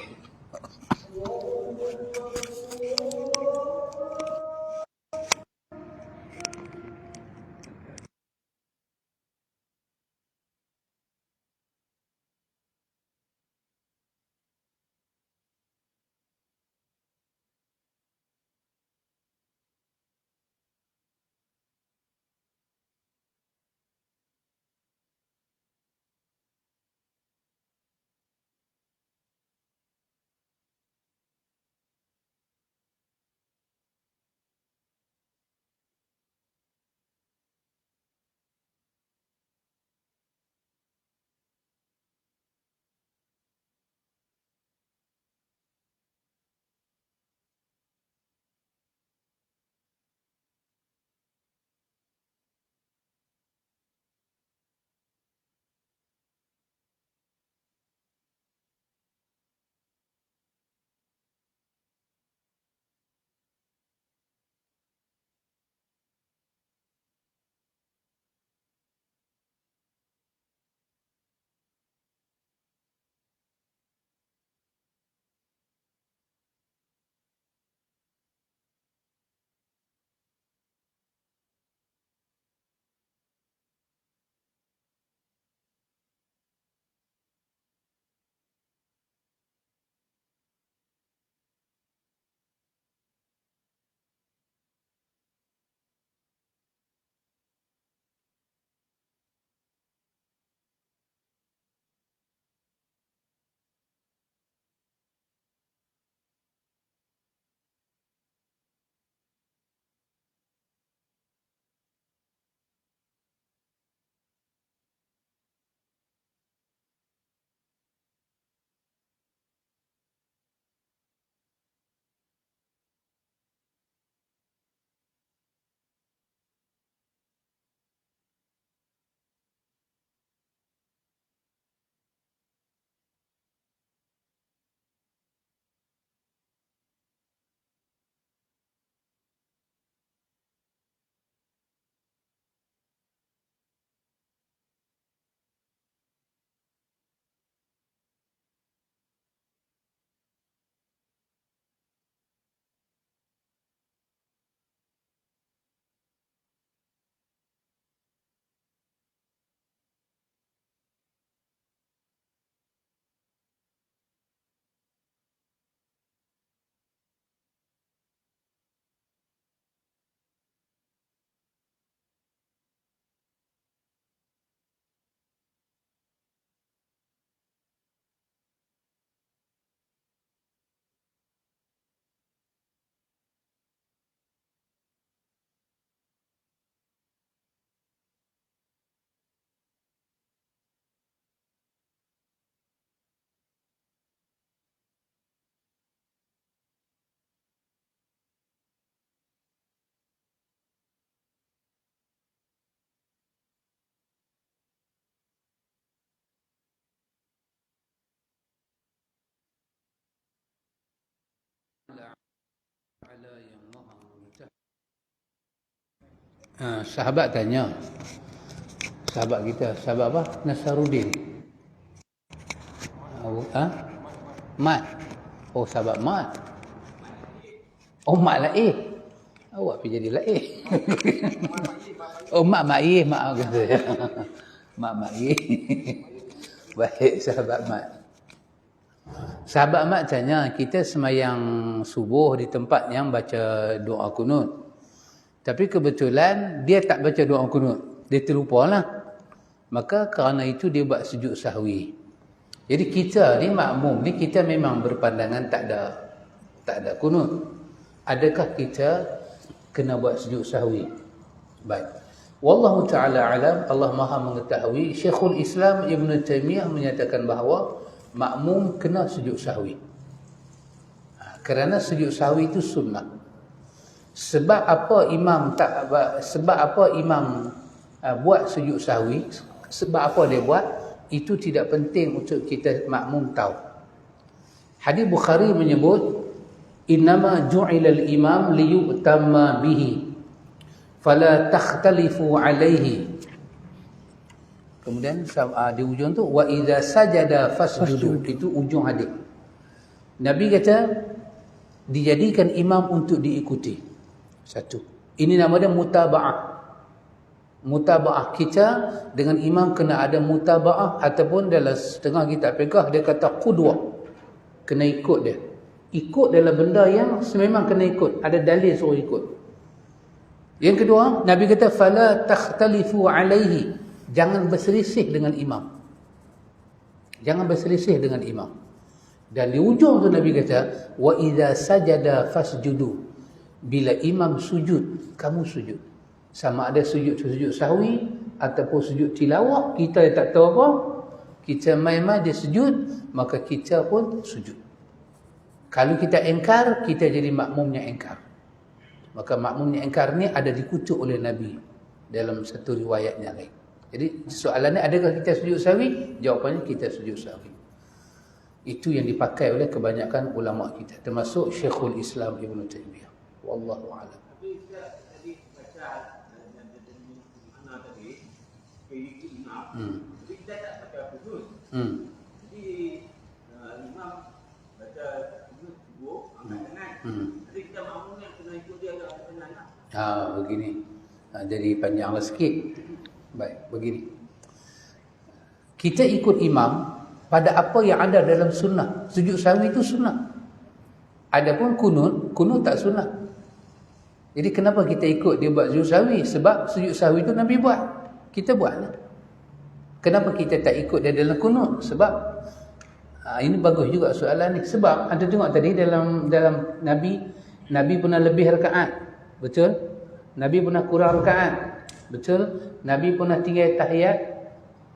Sahabat tanya, sahabat kita, sahabat apa? Nasaruddin. Mat. Oh, sahabat Mat. Oh, Mat Laih. Awak pergi jadi Laih. Oh, Mak Ih, maaf kata saya. Mak Ih. Baik, sahabat Mat. Sahabat Mat tanya, kita semayang subuh di tempat yang baca doa kunut. Tapi kebetulan dia tak baca doa kunut. Dia terlupalah. Maka kerana itu dia buat sujud sahwi. Jadi kita ni makmum ni kita memang berpandangan tak ada kunut. Adakah kita kena buat sujud sahwi? Baik. Wallahu ta'ala alam, Allah Maha mengetahui. Syekhul Islam Ibn Taymiyah menyatakan bahawa makmum kena sujud sahwi. Kerana sujud sahwi itu sunnah. Sebab apa imam buat sujud sahwi, sebab apa dia buat, itu tidak penting untuk kita makmum tahu. Hadis Bukhari menyebut innama ju'ila al-imam liyu'tamma bihi fala takhtalifu alaihi. Kemudian di ujung tu wa idza sajada fasjudu, itu ujung hadis. Nabi kata dijadikan imam untuk diikuti. Satu. Ini nama dia mutaba'ah. Mutaba'ah kita dengan imam kena ada mutaba'ah, ataupun dalam setengah kitab fiqh dia kata qudwah. Kena ikut dia. Ikut adalah benda yang memang kena ikut, ada dalil suruh ikut. Yang kedua, Nabi kata fala takhtalifu alaihi, jangan berselisih dengan imam. Jangan berselisih dengan imam. Dan di ujung tu Nabi kata wa idza sajada fasjudu, bila imam sujud kamu sujud. Sama ada sujud sahwi ataupun sujud tilawah, kita tak tahu apa, kita mai-mai dia sujud, maka kita pun sujud. Kalau kita engkar, kita jadi makmumnya engkar. Maka makmumnya engkar ni ada dikutuk oleh Nabi dalam satu riwayatnya lain. Jadi soalannya, adakah kita sujud sahwi? Jawapannya kita sujud sahwi. Itu yang dipakai oleh kebanyakan ulama kita, termasuk Syekhul Islam Ibn Taymiyah. Wallahu a'lam. Tapi tadi baca mana tadi ikut imam. Jadi kita tak baca khusus. Jadi imam baca khusus subuh angkat tangan. Jadi kita makmum yang kena ikut dia agak tenang. Begini. Jadi panjanglah sikit. Baik, begini. Kita ikut imam pada apa yang ada dalam sunnah. Sujud sahwi itu sunnah. Adapun kunut tak sunnah. Jadi kenapa kita ikut dia buat sujud sahwi? Sebab sujud sahwi itu Nabi buat. Kita buat. Kenapa kita tak ikut dia dalam kunut? Sebab ini bagus juga soalan ni. Sebab anda tengok tadi dalam Nabi pernah lebih rakaat. Betul? Nabi pernah kurang rakaat. Betul? Nabi pernah tinggal tahiyat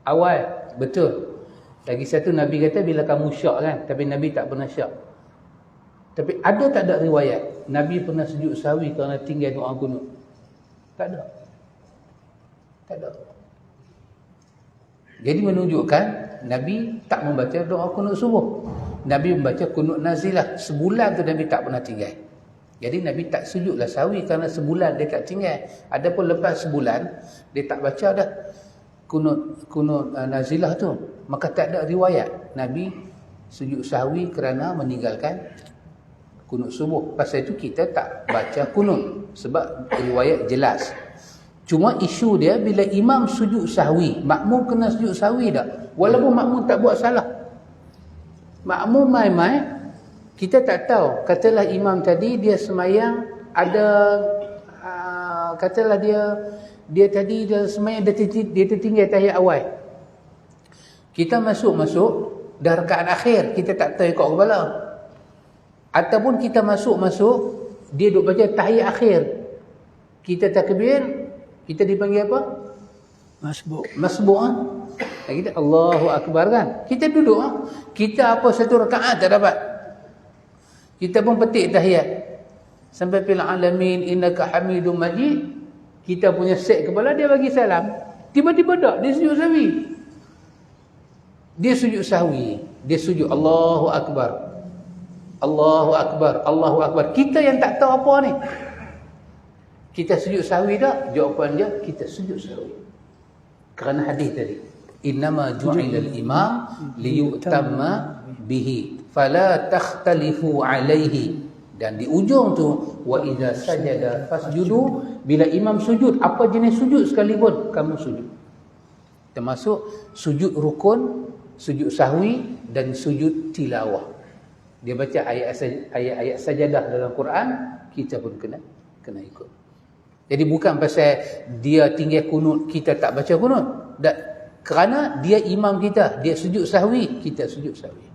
awal. Betul? Lagi satu Nabi kata bila kamu syak kan, tapi Nabi tak pernah syak. Tapi ada tak ada riwayat Nabi pernah sujud sahwi kerana tinggal doa kunut? Tak ada. Tak ada. Jadi menunjukkan Nabi tak membaca doa kunut subuh. Nabi membaca kunut nazilah. Sebulan tu Nabi tak pernah tinggal. Jadi Nabi tak sujudlah sahwi kerana sebulan dia tak tinggal. Adapun lepas sebulan dia tak baca dah kunut nazilah tu. Maka tak ada riwayat Nabi sujud sahwi kerana meninggalkan kunut subuh. Pasal itu kita tak baca kunut sebab riwayat jelas. Cuma isu dia bila imam sujud sahwi, makmum kena sujud sahwi tak? Walaupun makmum tak buat salah. Makmum mai-mai, kita tak tahu. Katalah imam tadi dia semayang ada katalah dia tadi dia semayang dia tertinggal tahiyat awal. Kita masuk dah rakaat akhir, kita tak tahu ikut kepala. Ataupun kita masuk dia duk baca tahiyat akhir. Kita takbir, kita dipanggil apa? Masbuk. Kita Allahu Akbar kan. Kita duduk, kita apa satu rakaat tak dapat. Kita pun petik tahiyat. Sampai fil alamin innaka hamidum majid. Kita punya set kepala, dia bagi salam. Tiba-tiba tak, dia sujud sahwi. Dia sujud Allahu Akbar. Allahu Akbar, Allahu Akbar. Kita yang tak tahu apa ni. Kita sujud sahwi tak? Jawapan dia, kita sujud sahwi. Kerana hadis tadi. Innama ju'ilal imam liyu'tamma bihi. Fala takhtalifu alaihi. Dan di ujung tu, wa idza sajada fasjudu. Bila imam sujud, apa jenis sujud sekalipun, kamu sujud. Termasuk sujud rukun, sujud sahwi dan sujud tilawah. Dia baca ayat-ayat sajadah dalam Quran, kita pun kena ikut. Jadi bukan pasal dia tinggal kunut, kita tak baca kunut. Kerana dia imam kita, dia sujud sahwi, kita sujud sahwi.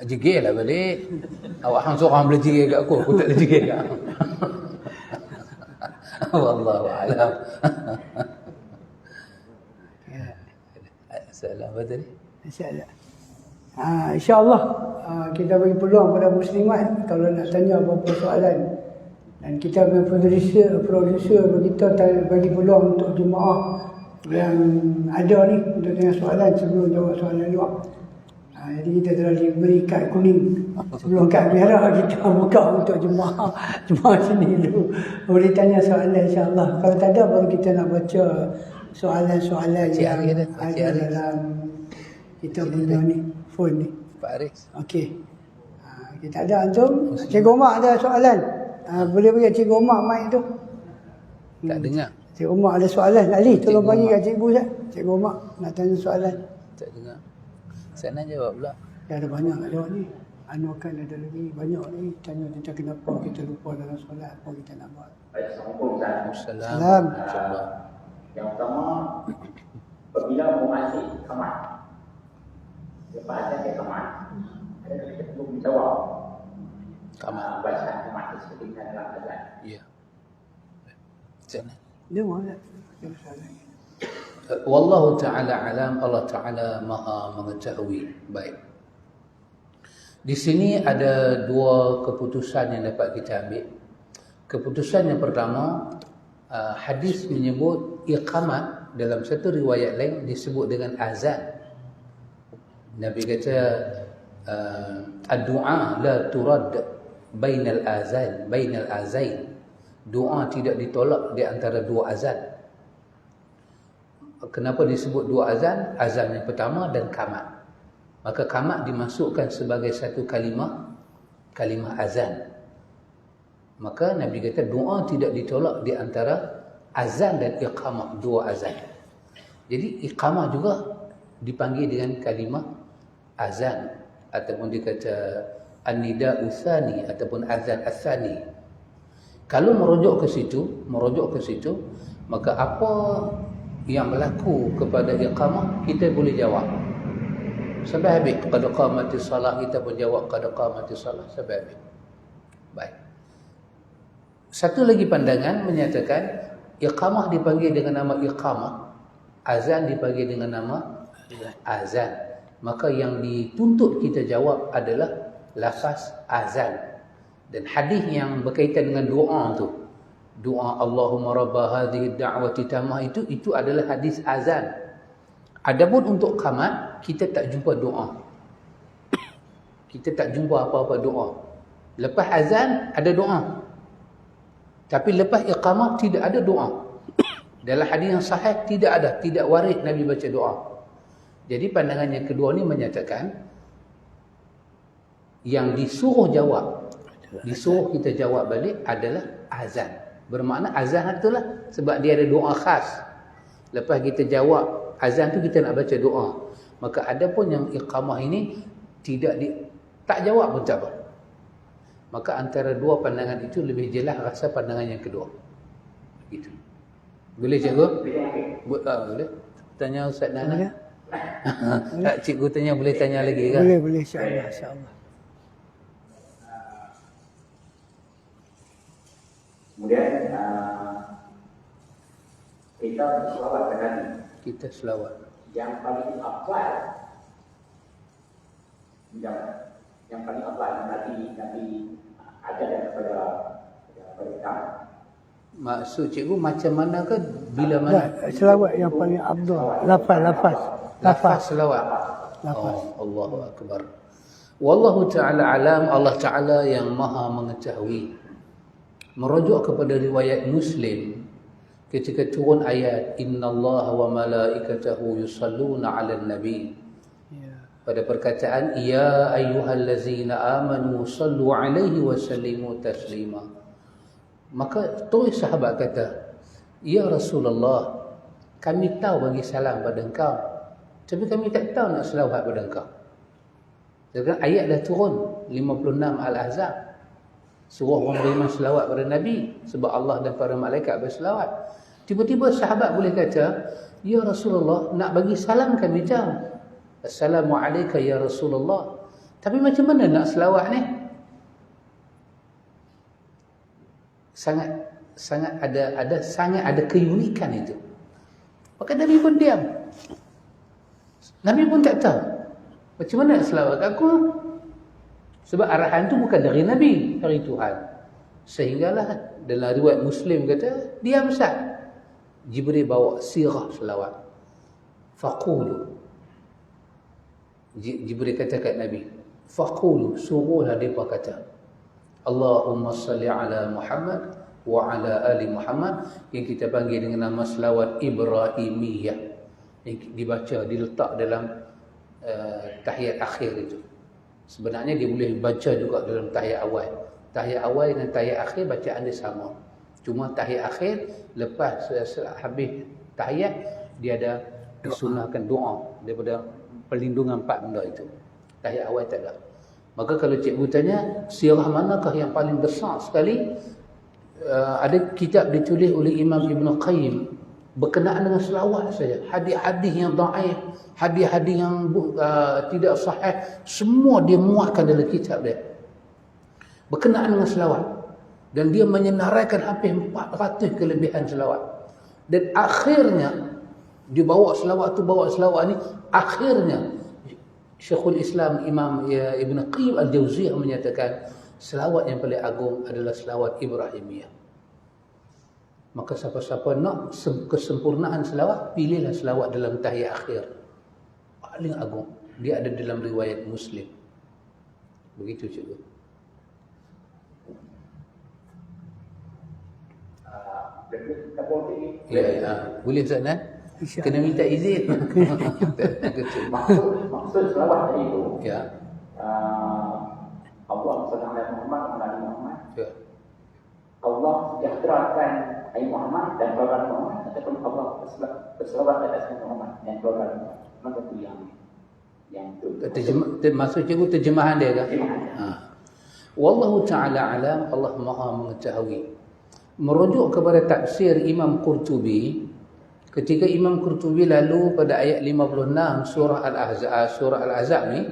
Jegil lah balik. Awak hang seorang boleh jegil kat aku tak boleh jegil kat aku. Wallahu a'lam. Salam betul. InsyaAllah kita bagi peluang pada muslimat kalau nak tanya apa-apa soalan Dan kita punya producer kita bagi peluang untuk jemaah yang ada ni untuk tanya soalan sebelum jawab soalan luar. Jadi kita telah diberi kad kuning sebelum kad merah kita buka untuk jemaah sini dulu. Boleh tanya soalan insya-Allah. Kalau tak ada baru kita nak baca soalan-soalan yang ada dalam kita punya ni phone ni. Pak Aris. Okey. Kita ada antum. Cikgu Omar ada soalan. Boleh bagi Cikgu Omar mic tu. Tak dengar. Cikgu Omar ada soalan. Ali tolong bagi kat cikgu saya. Cikgu Omar nak tanya soalan. Tak dengar. Saya nak jawab pula. Ya, ada banyak nak jawab ni. Anwar kan ada lagi banyak ni. Tanya tentang kenapa kita lupa dalam solat. Apa kita nak buat. Assalamualaikum Ustaz. Salam. Yang pertama, apabila mengaji kamat, lepas ada ke kamat, ada kita perlu menjawab bacaan kamat seperti dalam azan. Ya. Sana. Dia mana? Wallahu ta'ala alam, Allah ta'ala maha mengetahui. Baik. Di sini ada dua keputusan yang dapat kita ambil. Keputusan yang pertama, hadis menyebut iqamat dalam satu riwayat lain disebut dengan azan. Nabi kata ad-du'a la turad bainal azain. Doa tidak ditolak di antara dua azan. Kenapa disebut dua azan? Azan yang pertama dan qamat. Maka qamat dimasukkan sebagai satu kalimah azan. Maka Nabi kata doa tidak ditolak di antara azan dan iqamah, dua azan. Jadi iqamah juga dipanggil dengan kalimah azan, ataupun dikata an-nida'u tsani ataupun azan ats-tsani. Kalau merujuk ke situ, maka apa yang berlaku kepada iqamah kita boleh jawab. Sampai habis qad qamatis salah, kita pun jawab qad qamatis salah sampai habis. Baik. Satu lagi pandangan menyatakan iqamah dipanggil dengan nama iqamah, azan dipanggil dengan nama azan. Maka yang dituntut kita jawab adalah lafaz azan. Dan hadis yang berkaitan dengan doa tu, doa Allahumma rabba hadhihi ad-da'wati tammah, itu adalah hadis azan. Adapun untuk qamat, kita tak jumpa doa. Kita tak jumpa apa-apa doa. Lepas azan ada doa. Tapi lepas iqamah tidak ada doa. Dalam hadis yang sahih tidak waris Nabi baca doa. Jadi pandangan yang kedua ni menyatakan yang disuruh kita jawab balik adalah azan. Bermakna azan itulah sebab dia ada doa khas. Lepas kita jawab azan tu kita nak baca doa. Maka ada pun yang iqamah ini tak jawab pun tak apa. Maka antara dua pandangan itu lebih jelas rasa pandangan yang kedua. Begitu. Boleh cikgu? Boleh. Tanya Ustaz Nana. Tak, cikgu tanya, boleh tanya lagi kan? Boleh insya-Allah, insya-Allah. Kemudian kita selawat ke Nabi. Kita selawat. Yang paling afdal, yang paling afdal Nabi ajar kepada kita. Maksud cikgu macam mana ke, bila mana? Selawat yang paling afdal. Lafaz selawat. Allahu akbar. Wallahu ta'ala alam, Allah Ta'ala yang maha mengetahui. Merujuk kepada riwayat Muslim ketika turun ayat innallaha wa malaikatahu yusalluna 'alan nabi. Pada perkataan ya ayyuhallazina amanu sallu 'alaihi wa sallimu taslima. Maka terus sahabat kata, ya Rasulullah, kami tahu bagi salam pada engkau, tapi kami tak tahu nak selawat pada engkau. Jadi ayat dah turun 56 Al-Ahzab. Suruh orang beriman selawat pada Nabi sebab Allah dan para malaikat berselawat. Tiba-tiba sahabat boleh kata, ya Rasulullah, nak bagi salam kami tahu. Assalamualaikum ya Rasulullah. Tapi macam mana nak selawat ni? Sangat ada keunikan itu. Maka Nabi pun diam. Nabi pun tak tahu macam mana nak selawat aku. Sebab arahan tu bukan dari Nabi, dari Tuhan. Sehinggalah dalam riwayat Muslim kata, diam sat. Jibril bawa sirah selawat. Faqulu. Jibril kata kat Nabi, faqulu, suruhlah mereka kata, Allahumma salli ala Muhammad wa ala ali Muhammad, yang kita panggil dengan nama selawat Ibrahimiyah, yang dibaca, diletak dalam tahiyat akhir itu. Sebenarnya dia boleh baca juga dalam tahiyat awal. Tahiyat awal dan tahiyat akhir bacaan dia sama. Cuma tahiyat akhir, lepas habis tahiyat, dia ada disunahkan doa daripada perlindungan 4 benda itu. Tahiyat awal tak ada. Maka kalau cikgu tanya, sirah manakah yang paling besar sekali? Ada kitab ditulis oleh Imam Ibn Qayyim berkenaan dengan selawat saja. Hadis-hadis yang dhaif, hadis-hadis yang tidak sahih, semua dia muatkan dalam kitab dia berkenaan dengan selawat. Dan dia menyenaraikan hampir 400 kelebihan selawat. Dan akhirnya dia bawa selawat ni, akhirnya Syekhul Islam Imam Ibn Qayyim Al-Jauziyah menyatakan selawat yang paling agung adalah selawat Ibrahimiyah. Maka siapa-siapa nak kesempurnaan selawat, pilihlah selawat dalam tahiyat akhir. Paling agung. Dia ada dalam riwayat Muslim. Begitu cikgu. Ya. Boleh Ustaz Nan? Kena minta izin. Maksud selawat tadi itu, Ya. Allah SWT Muhammad Nabi Muhammad. Ya. Allah sejahterakan Nabi Muhammad dan keluarga Muhammad, ataupun Allah berselawat atas Nabi Muhammad dan keluarga Muhammad. Maka itu yang itu. Maksud cikgu terjemahan dia kan? Wallahu ta'ala alam, Allah maha mengetahui. Merujuk kepada tafsir Imam Qurtubi, ketika Imam Qurtubi lalu pada ayat 56 surah Al-Ahzab ni,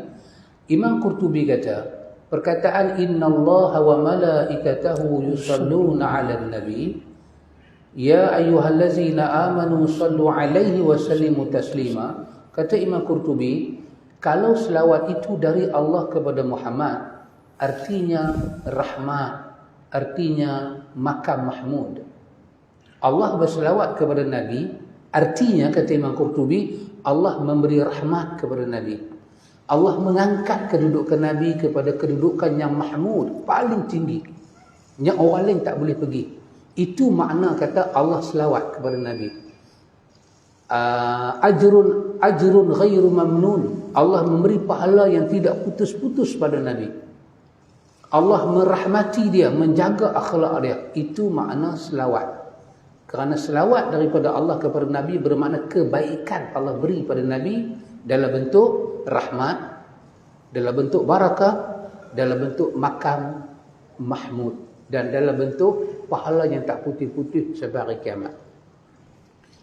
Imam Qurtubi kata, perkataan innallaha wa malaikatahu yusalluna 'alan nabi ya ayyuhallazina amanu sallu 'alaihi wa sallimu taslima. Kata Imam Qurtubi, kalau selawat itu dari Allah kepada Muhammad, artinya rahmat, artinya makam mahmud. Allah berselawat kepada Nabi, artinya kata Imam Qurtubi, Allah memberi rahmat kepada Nabi. Allah mengangkat kedudukan Nabi kepada kedudukan yang mahmud, paling tinggi, yang orang lain tak boleh pergi. Itu makna kata Allah selawat kepada Nabi. Ajrun ghairu mamnun. Allah memberi pahala yang tidak putus-putus pada Nabi. Allah merahmati dia, menjaga akhlak dia. Itu makna selawat. Kerana selawat daripada Allah kepada Nabi bermakna kebaikan Allah beri pada Nabi dalam bentuk rahmat, dalam bentuk barakah, dalam bentuk makam mahmud, dan dalam bentuk pahala yang tak putih-putih sampai hari kiamat.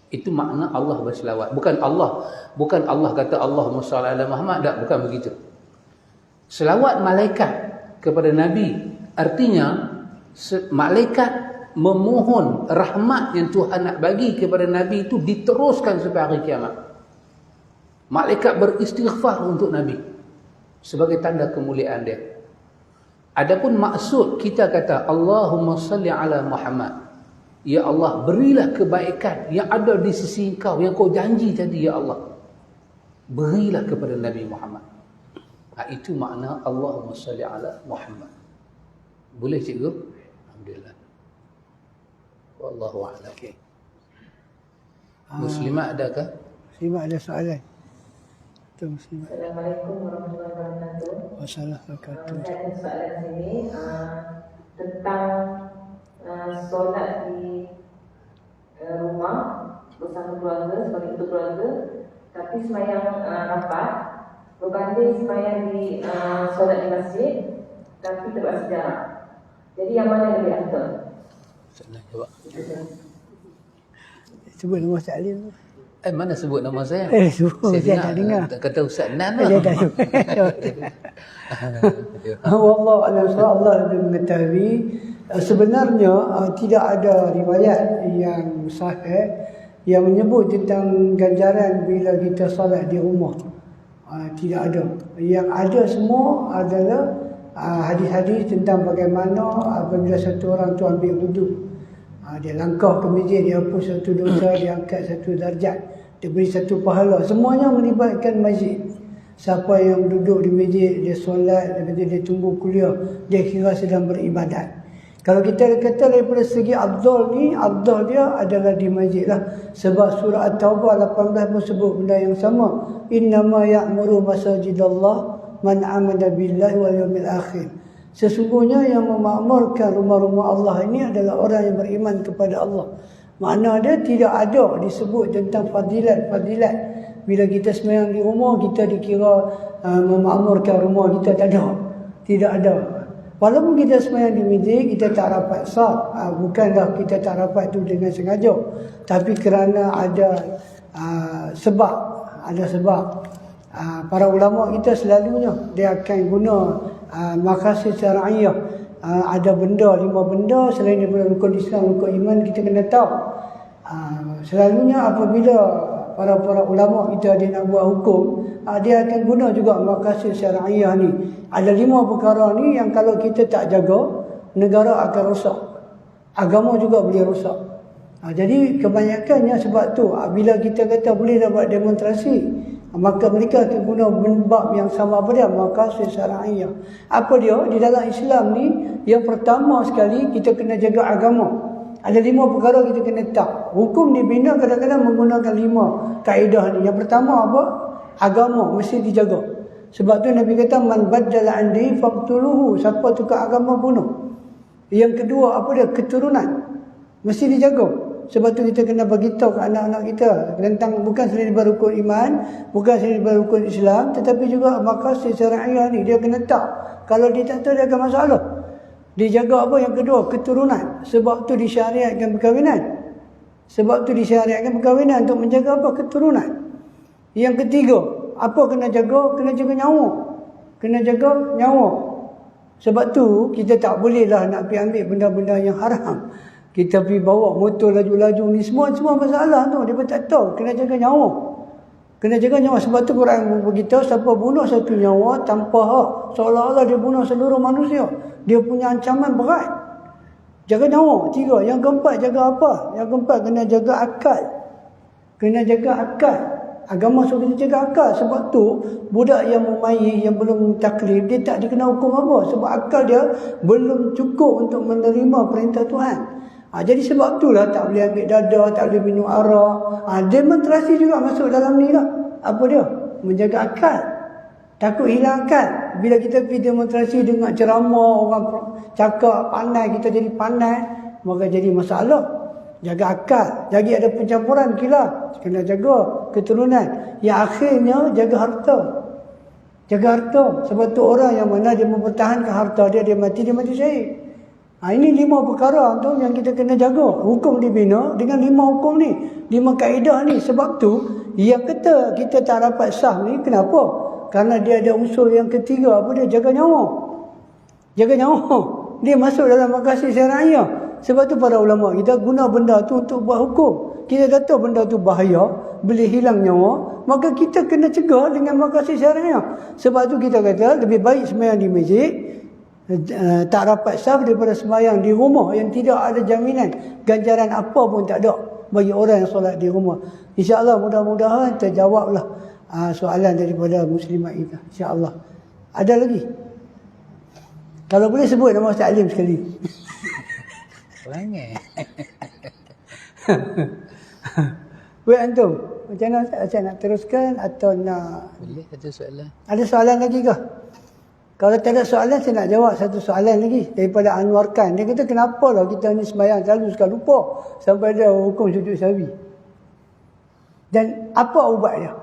Itu makna Allah berselawat. Bukan Allah kata Allahumma shalli ala Muhammad, tak, bukan begitu. Selawat malaikat kepada Nabi artinya malaikat memohon rahmat yang Tuhan nak bagi kepada Nabi itu diteruskan sampai hari kiamat. Malaikat beristighfar untuk Nabi sebagai tanda kemuliaan dia. Adapun maksud kita kata Allahumma salli ala Muhammad, ya Allah, berilah kebaikan yang ada di sisi Engkau yang Kau janji tadi, ya Allah, berilah kepada Nabi Muhammad. Itu makna Allahumma salli ala Muhammad. Boleh cikgu? Alhamdulillah. Wallahu a'lam. Okay. Muslimat adakah? Muslimat ada soalan? Muslimat. Assalamualaikum warahmatullahi wabarakatuh. Wassalamualaikum. Saya ada soalan sini tentang solat di rumah bersama keluarga, sebagai ketua keluarga, tapi sembahyang rapat berbanding sembahyang di solat di masjid tapi terdapat sejarah. Jadi yang mana yang lebih afdal? Soalan jawab. Sebut nama Ustaz Alim tu. Mana sebut nama saya? Sebut, saya tak dengar. Kata Ustaz Nan lah. Dia tak Allah Allah lebih mengetahui. Sebenarnya tidak ada riwayat yang sahih yang menyebut tentang ganjaran bila kita solat di rumah. Tidak ada. Yang ada semua adalah hadis-hadis tentang bagaimana apabila satu orang tu ambil wuduk, dia langkah ke masjid, dia hapus satu dosa, dia angkat satu darjat, dia beri satu pahala. Semuanya melibatkan masjid. Siapa yang duduk di masjid, dia solat, dia tunggu kuliah, dia kira sedang beribadat. Kalau kita kata daripada segi afdal ni, afdal dia adalah di masjid lah. Sebab surah At-Taubah 18 pun sebut benda yang sama. Innama ya'muru masajidallah man amana billahi wal yawmil akhir. Sesungguhnya yang memakmurkan rumah-rumah Allah ini adalah orang yang beriman kepada Allah. Makna dia tidak ada disebut tentang fadilat-fadilat. Bila kita sembahyang di rumah, kita dikira memakmurkan rumah kita. Tak ada. Tidak ada. Walaupun kita sembahyang di masjid, kita tak rapat saf. Bukanlah kita tak rapat tu dengan sengaja. Tapi kerana ada sebab. Ada sebab. Para ulama kita selalunya dia akan guna maqasid syar'iyah. Ada benda, 5 benda selain daripada rukun Islam, rukun iman, kita kena tahu. Selalunya apabila para ulama kita dia nak buat hukum, dia akan guna juga maqasid syar'iyah ni. Ada 5 perkara ni yang kalau kita tak jaga, negara akan rosak. Agama juga boleh rosak. Jadi kebanyakannya sebab tu bila kita kata boleh dapat demonstrasi, maka mereka akan guna bab yang sama apa dia, maqasid syar'iyah. Apa dia? Di dalam Islam ni, yang pertama sekali kita kena jaga agama. Ada 5 perkara kita kena tahu. Hukum dibina kadang-kadang menggunakan 5 kaedah ni. Yang pertama apa? Agama mesti dijaga. Sebab tu Nabi kata man baddala andi faqtuluhu. Siapa tukar agama bunuh. Yang kedua apa dia? Keturunan. Mesti dijaga. Sebab tu kita kena beritahu ke anak-anak kita tentang bukan sahaja daripada rukun iman, bukan sahaja daripada rukun Islam, tetapi juga maqasid syar'iyah ni dia kena tahu. Kalau dia tak tahu, dia akan masalah. Dijaga apa? Yang kedua, keturunan. Sebab tu disyariatkan perkahwinan. Sebab tu disyariatkan perkahwinan untuk menjaga apa? Keturunan. Yang ketiga, apa kena jaga? Kena jaga nyawa. Kena jaga nyawa. Sebab tu kita tak bolehlah nak pergi ambil benda-benda yang haram. Kita pergi bawa motor laju-laju ni semua masalah tu. Dia pun tak tahu. Kena jaga nyawa. Kena jaga nyawa. Sebab tu Quran beritahu siapa bunuh satu nyawa tanpa hak, seolah-olah dia bunuh seluruh manusia. Dia punya ancaman berat. Jaga nyawa. 3. Yang keempat, jaga apa? Yang keempat, kena jaga akal. Kena jaga akal. Agama suruh kita jaga akal. Sebab tu budak yang memayih, yang belum taklif, dia tak dikenal hukum apa. Sebab akal dia belum cukup untuk menerima perintah Tuhan. Jadi sebab itulah tak boleh ambil dadah, tak boleh minum arak. Demonstrasi juga masuk dalam ni lah. Apa dia? Menjaga akal. Takut hilang akal. Bila kita pergi demonstrasi dengar ceramah, orang cakap pandai, kita jadi pandai, maka jadi masalah. Jaga akal. Jadi ada pencampuran khilaf. Kena jaga keturunan. Yang akhirnya jaga harta. Jaga harta. Sebab tu orang yang mana dia mempertahankan harta dia mati syahid. Ini 5 perkara tu yang kita kena jaga. Hukum dibina dengan 5 hukum ni, 5 kaedah ni. Sebab tu yang kata kita tak dapat sah ni, kenapa? Karena dia ada unsur yang ketiga. Apa dia? Jaga nyawa. Jaga nyawa. Dia masuk dalam maqasid syar'iyah. Sebab tu para ulama kita guna benda tu untuk buat hukum. Kita dah tahu benda tu bahaya, boleh hilang nyawa, maka kita kena cegah dengan maqasid syar'iyah. Sebab tu kita kata lebih baik sembahyang di masjid, tak rapat saf daripada sembahyang di rumah yang tidak ada jaminan ganjaran apa pun tak ada bagi orang yang solat di rumah. InsyaAllah mudah-mudahan terjawablah soalan daripada muslimat kita. InsyaAllah. Ada lagi? Kalau boleh sebut nama Ustaz Alim sekali. Banyak. Wei antum, macam mana saya nak teruskan atau nak? Boleh ada soalan? Ada soalan lagi ke? Kalau tak ada soalan, saya nak jawab satu soalan lagi daripada Anwar Khan. Dia kata, kenapa lah kita ni sembahyang selalu suka lupa sampai ada hukum sujud sahwi? Dan apa ubat dia?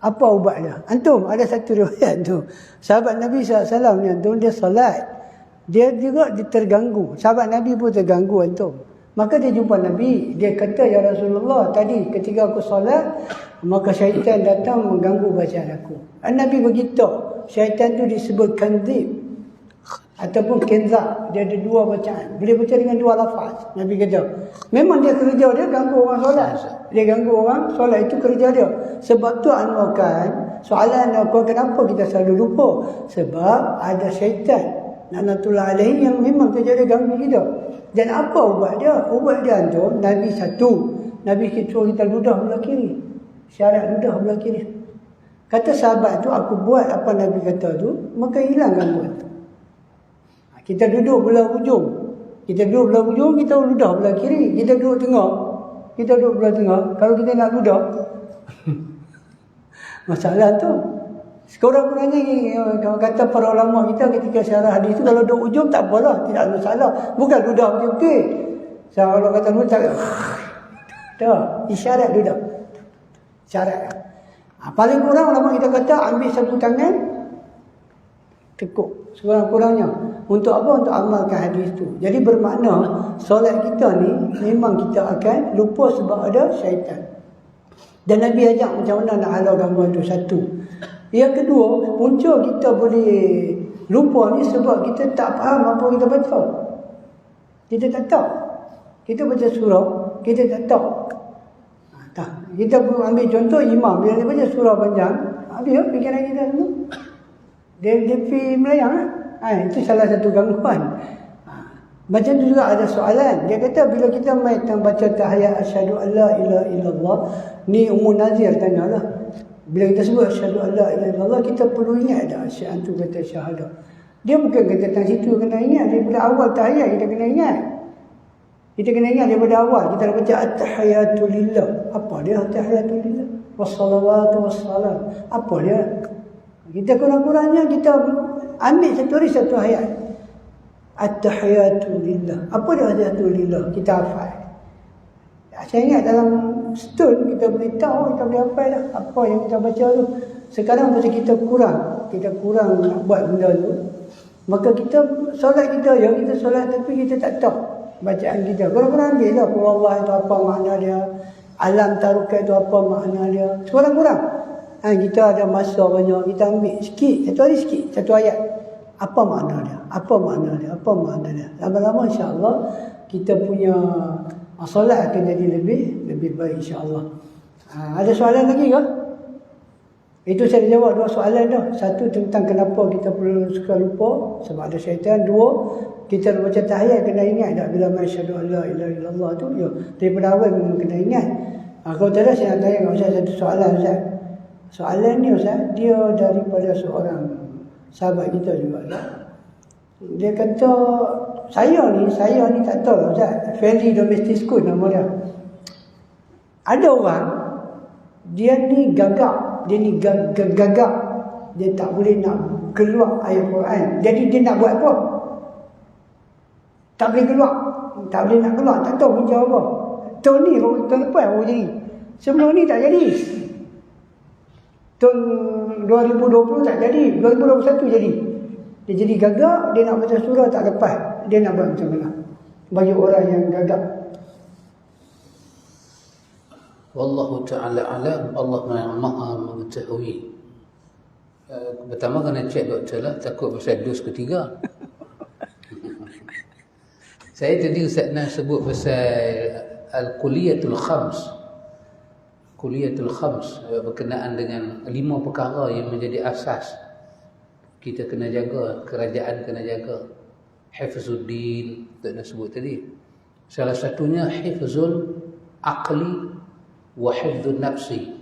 Apa ubat dia? Antum, ada satu riwayat tu. Sahabat Nabi SAW ni antum, dia solat. Dia juga terganggu. Sahabat Nabi pun terganggu antum. Maka dia jumpa Nabi. Dia kata, ya Rasulullah, tadi ketika aku solat, maka syaitan datang mengganggu bacaan aku. Nabi beritahu. Syaitan tu disebut kanzib ataupun kenza. Dia ada 2 bacaan. Boleh baca dengan 2 lafaz. Nabi kata, memang dia kerja dia ganggu orang solat. Dia ganggu orang solat, itu kerja dia. Sebab tu Anwar Khan Soalan aku, kenapa kita selalu lupa? Sebab ada syaitan laknatullah alaihi yang memang terjadi ganggu kita. Dan apa ubat dia? Ubat dia tu, Nabi satu, Nabi suruh kita ludah belah kiri. Syarat ludah belah kiri. Kata sahabat tu, aku buat apa Nabi kata tu, maka hilang gangguan tu. Kita duduk belah ujung. Kita ludah belah kiri. Kita duduk belah tengah. Kalau kita nak ludah, masalah tu. Sekurang-kurangnya kalau kata para ulama kita ketika syarah hadis tu, kalau duduk ujung tak apalah, tidak ada masalah. Bukan ludah okey-okey. So, kalau kata ludah tak isyarat ludah. Syarat. Paling kurang ulama kita kata ambil satu tangan tekuk. Sekurang-kurangnya. Untuk apa? Untuk amalkan hadis tu. Jadi bermakna solat kita ni memang kita akan lupa sebab ada syaitan. Dan Nabi ajak macam mana nak halau gangguan tu. Satu. Yang kedua, punca kita boleh lupa ni sebab kita tak faham apa kita baca. Kita tak tahu. Kita baca surah, kita tak tahu. Kita ambil contoh imam. Bila dia baca surah panjang, habis fikiran kita semua. Dia pergi melayang. Itu salah satu gangguan. Macam tu juga ada soalan. Dia kata bila kita baca tahiyat asyhadu alla ilaha illallah, ni Ummu Nazir tanyalah. Bila kita sebut asyhadu alla ilaha illallah, kita perlu ingat dah asyhadu tu kata syahadah. Dia bukan kata tang situ kena ingat, daripada awal tahiyat kita kena ingat. Kita kena ingat daripada awal. Kita nak baca at-tahiyatu lillah. Apa dia at-tahiyatu lillah? Wassalawatu wassalam. Apa dia? Kita kurang-kurangnya kita ambil satu ayat. At-tahiyatu lillah. Apa dia at-tahiyatu lillah? Kita hafal. Saya ingat dalam setahun kita boleh tahu, kita boleh hafal dah apa yang kita baca tu. Sekarang pasal kita kurang nak buat benda tu, maka kita solat kita solat tapi kita tak tahu bacaan kita. Kurang-kurang ambil lah Allah itu apa makna dia, alam tarukat itu apa makna dia. Kurang-kurang. Kita ada masa banyak, kita ambil sikit, satu hari sikit, satu ayat. Apa makna dia? Apa makna dia? Apa makna dia? Lama-lama insya-Allah kita punya solat akan jadi lebih baik insya-Allah. Ada soalan lagi ke? Itu saya jawab 2 soalan dah. Satu tentang kenapa kita perlu suka lupa sebab ada syaitan. 2, kita nak baca tahiyat kena ingat tak bila masyhadu alla ilaha illallah tu ya. Daripada awal memang kena ingat. Kalau tak ada saya nak tanya kat Ustaz satu soalan Ustaz. Soalan ni Ustaz, dia daripada seorang sahabat kita juga lah. Dia kata saya ni tak tahu lah Ustaz. Friendly Domestic School nama dia. Ada orang dia ni gagap, dia tak boleh nak keluar ayat Quran. Jadi dia nak buat apa? Tak boleh keluar, tak tahu punca apa. Tahun ni, tahun lepas baru jadi. Sebelum ni tak jadi. Tahun 2020 tak jadi, 2021 jadi. Dia jadi gagap, dia nak baca surah tak lepas. Dia nak buat macam mana? Bagi orang yang gagap. Wallahu ta'ala alam. Allah maha mengetahui. Pertama kena cek doktor lah, takut pasal dos ketiga. Saya tadi Ustaz Nas sebut pasal Al-Kuliyatul Khams. Kuliyatul Khams berkenaan dengan 5 perkara yang menjadi asas. Kita kena jaga, kerajaan kena jaga. Hifzuddin, Ustaz Nas sebut tadi. Salah satunya hifzul aqli wa hifdzun nafsi.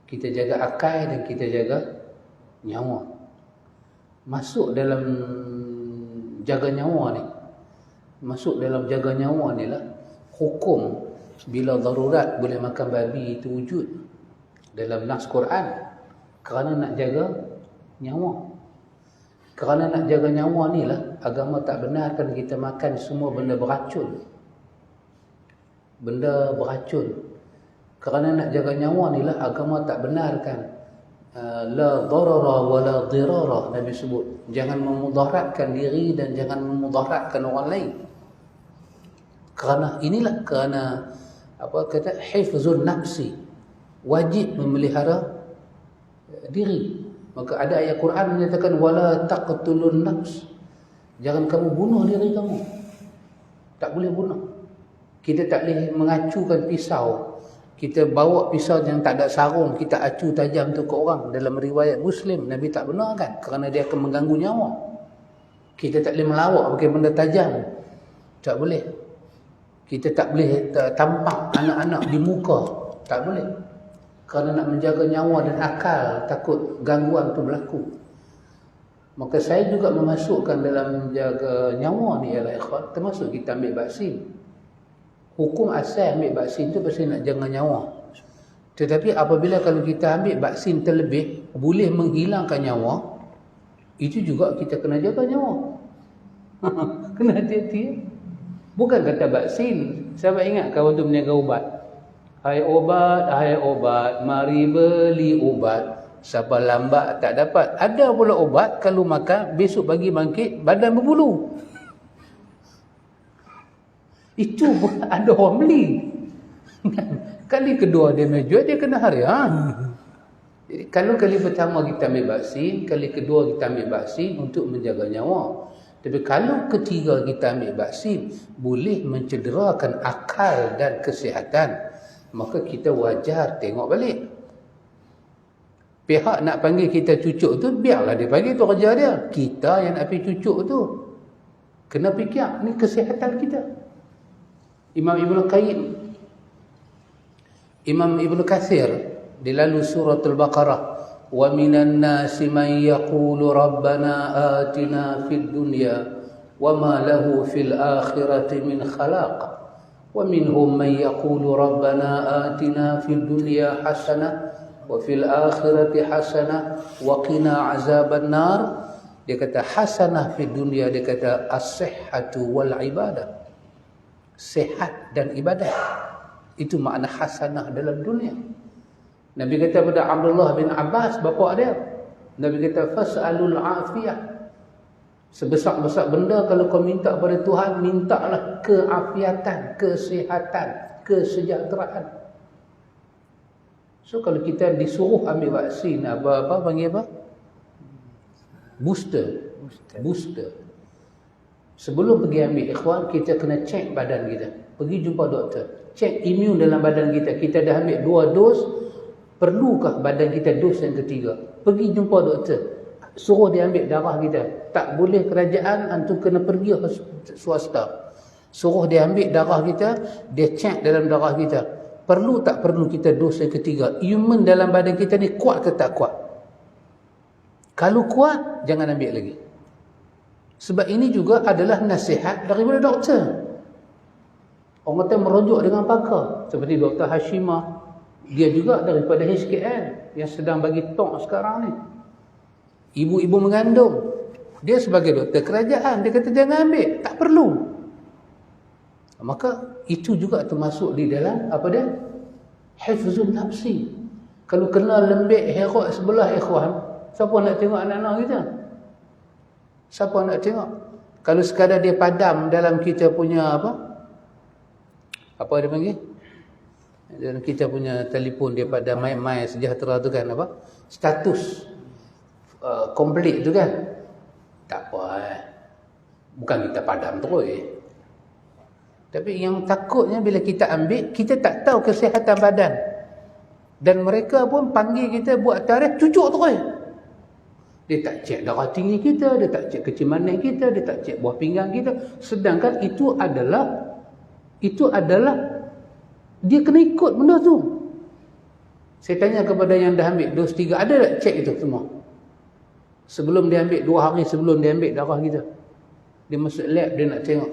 Kita jaga akal dan kita jaga nyawa. Masuk dalam jaga nyawa ni. Masuk dalam jaga nyawa ni lah hukum bila darurat boleh makan babi itu wujud dalam nas Quran kerana nak jaga nyawa. Kerana nak jaga nyawa ni lah agama tak benarkan kita makan semua benda beracun. Benda beracun. Kerana nak jaga nyawa ni lah agama tak benarkan la darara wa la dirara. Nabi sebut jangan memudaratkan diri dan jangan memudaratkan orang lain. Kerana apa kata hifzun nafsi, wajib memelihara diri. Maka ada ayat Quran menyatakan wala taqtulun nafs, jangan kamu bunuh diri kamu. Tak boleh bunuh. Kita tak boleh mengacukan pisau kita bawa pisau yang tak ada sarung, kita acu tajam tu ke orang. Dalam riwayat Muslim, Nabi tak benarkan kerana dia akan mengganggu nyawa. Kita tak boleh melawak pakai benda tajam. Tak boleh. Kita tak boleh tampak anak-anak di muka. Tak boleh. Kerana nak menjaga nyawa dan akal, takut gangguan tu berlaku. Maka saya juga memasukkan dalam menjaga nyawa ni ialah ikhwan, termasuk kita ambil vaksin. Hukum asal ambil vaksin tu pasal nak jaga nyawa. Tetapi apabila kalau kita ambil vaksin terlebih boleh menghilangkan nyawa, itu juga kita kena jaga nyawa. Kena hati-hati. Bukan kata vaksin. Sahabat ingat kawan tu meniaga ubat. Hai obat, mari beli ubat. Siapa lambat tak dapat. Ada pula obat kalau makan besok pagi bangkit badan berbulu. Itu ada orang beli. Kali kedua dia menjual, dia kena harian. Jadi, kalau kali pertama kita ambil vaksin, kali kedua kita ambil vaksin untuk menjaga nyawa. Tapi kalau ketiga kita ambil vaksin, boleh mencederakan akal dan kesihatan, maka kita wajar tengok balik. Pihak nak panggil kita cucuk tu, biarlah dia panggil, tu kerja dia. Kita yang nak pergi cucuk tu, kena fikir, ni kesihatan kita. Imam Ibn Kathir di lalu surah Al-Baqarah, wa minan nasi man yaqulu rabbana atina fid dunya wa ma lahu fil akhirati min khalaq wa minhum man yaqulu rabbana atina fid dunya hasanah wa fil akhirati hasanah wa qina azaban nar. Dia kata hasanah fid dunya, dia kata as-sihhatu wal ibadah, sehat dan ibadah. Itu makna hasanah dalam dunia. Nabi kata pada Abdullah bin Abbas, bapa dia, Nabi kata fas'alul afiyah. Sebesar-besar benda kalau kau minta pada Tuhan, mintalah keafiatan, kesihatan, kesejahteraan. So kalau kita disuruh ambil vaksin, apa panggil apa? Booster. Sebelum pergi ambil ikhwan, kita kena cek badan kita. Pergi jumpa doktor. Cek imun dalam badan kita. Kita dah ambil 2 dos. Perlukah badan kita dos yang ketiga? Pergi jumpa doktor. Suruh dia ambil darah kita. Tak boleh kerajaan, antum kena pergi ke swasta. Suruh dia ambil darah kita. Dia cek dalam darah kita. Perlu tak perlu kita dos yang ketiga? Imun dalam badan kita ni kuat ke tak kuat? Kalau kuat, jangan ambil lagi. Sebab ini juga adalah nasihat daripada doktor. Orang kata merujuk dengan pakar. Seperti Dr. Hashimah. Dia juga daripada HKL yang sedang bagi talk sekarang ni. Ibu-ibu mengandung. Dia sebagai doktor kerajaan. Dia kata jangan ambil. Tak perlu. Maka itu juga termasuk di dalam apa dia? Hifzun nafsi. Kalau kena lembik herok sebelah ikhwan, siapa nak tengok anak-anak kita? Siapa nak tengok? Kalau sekadar dia padam dalam kita punya apa dia panggil? Dalam kita punya telefon dia pada My Sejahtera tu kan apa? Status komplit tu kan? Tak apa Bukan kita padam terus. Tapi yang takutnya bila kita ambil, kita tak tahu kesihatan badan. Dan mereka pun panggil kita buat tarikh cucuk terus. Dia tak cek darah tinggi kita, dia tak cek kecil manis kita, dia tak cek buah pinggang kita. Sedangkan itu adalah dia kena ikut benda tu. Saya tanya kepada yang dah ambil dos 3, ada tak cek itu semua? Sebelum dia ambil 2 hari sebelum dia ambil darah kita. Dia masuk lab, dia nak tengok.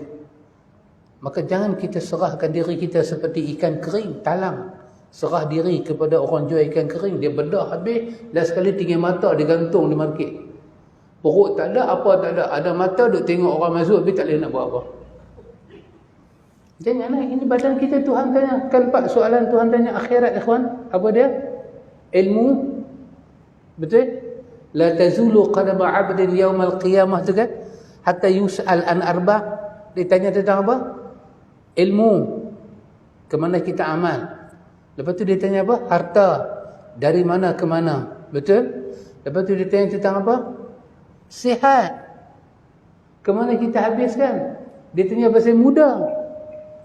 Maka jangan kita serahkan diri kita seperti ikan kering, talang. Serah diri kepada orang jual ikan kering, dia bedah habis, last sekali tinggal mata dia gantung di market. Perut tak ada, apa tak ada. Ada mata duk tengok orang masuk, tapi tak boleh nak buat apa. Janganlah, ini badan kita Tuhan tanya. Kan Pak soalan Tuhan tanya akhirat ikhwan, apa dia? Ilmu. Betul? La tazulu qadama 'abdin yaumal qiyamah tu kan? Hatta yus'al an arba'. Ditanya tentang apa? Ilmu. Kemana kita amal? Lepas tu dia tanya apa? Harta. Dari mana ke mana? Betul? Lepas tu dia tanya tentang apa? Sihat. Kemana kita habiskan? Dia tanya pasal muda.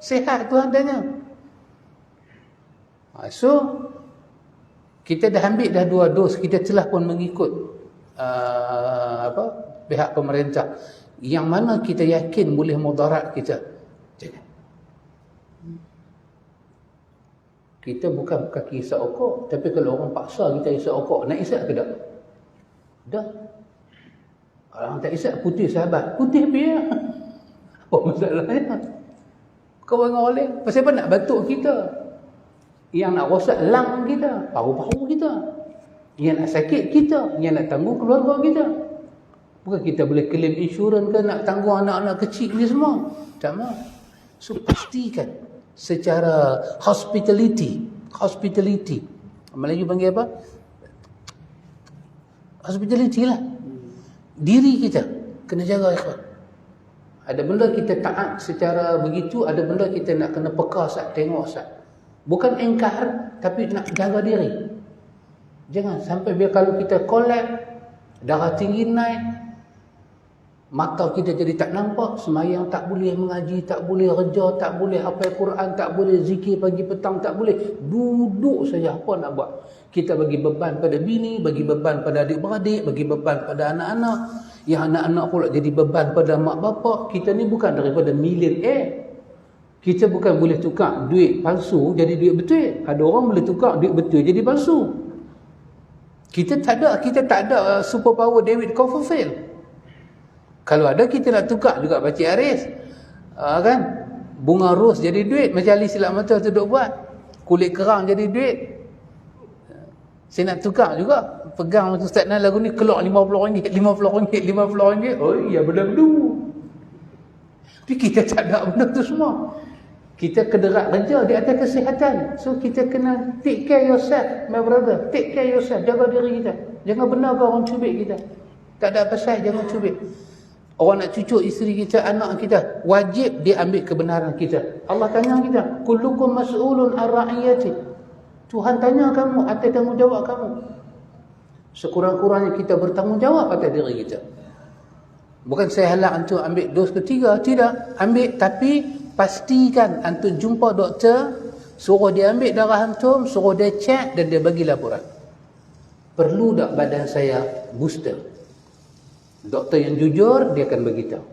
Sihat Tuhan tanya. So kita dah ambil dah 2 dos, kita telah pun mengikut pihak pemerintah. Yang mana kita yakin boleh mudarat kita, jangan. Kita bukan kaki isap okok, tapi kalau orang paksa kita isap okok, nak isap ke tak? Dah. Kalau orang tak isap, putih sahabat, putih biar. Apa masalahnya? Kau dengan orang lain, pasal apa nak batuk kita? Yang nak rosak lang kita, paru-paru kita. Yang nak sakit kita, yang nak tanggung keluarga kita. Bukan kita boleh claim insurans ke nak tanggung anak-anak kecil ni semua. Tak mahu. So pastikan secara hospitality. Melayu panggil apa? Hospitality lah. Diri kita kena jaga, ikhwan. Ada benda kita taat secara begitu, ada benda kita nak kena peka sat, tengok sat. Bukan engkar, tapi nak jaga diri. Jangan sampai biar kalau kita collapse, darah tinggi naik, mata kita jadi tak nampak, semayang tak boleh, mengaji tak boleh, kerja tak boleh, hafal Quran tak boleh, zikir pagi petang tak boleh, duduk saja, apa nak buat? Kita bagi beban pada bini, bagi beban pada adik-beradik, bagi beban pada anak-anak, yang anak-anak pula jadi beban pada mak bapak. Kita ni bukan daripada millionaire. Kita bukan boleh tukar duit palsu jadi duit betul. Ada orang boleh tukar duit betul jadi palsu. Kita tak ada superpower David Copperfield. Kalau ada, kita nak tukar juga Pakcik Haris. Kan? Bunga ros jadi duit, macam Ali Silap Mata tu duk buat. Kulit kerang jadi duit. Saya nak tukar juga. Pegang Ustaz Nan lagu ni, keluar RM50. Oh iya, benar-benar. Tapi kita tak ada benda tu semua. Kita kederat kerja di atas kesihatan. So kita kena take care yourself, my brother. Take care yourself, jaga diri kita. Jangan benarkan orang cubit kita. Tak ada pasal, jangan cubit. Orang nak cucuk isteri kita, anak kita, wajib dia ambil kebenaran kita. Allah tanya kita, kullukum mas'ulun an ra'iyati. Tuhan tanya kamu atas tanggungjawab kamu. Sekurang-kurangnya kita bertanggungjawab atas diri kita. Bukan saya halak antum ambil dos ketiga, tidak. Ambil, tapi pastikan antum jumpa doktor, suruh dia ambil darah antum, suruh dia cek dan dia bagi laporan. Perlu tak badan saya booster? Doktor yang jujur, dia akan beritahu.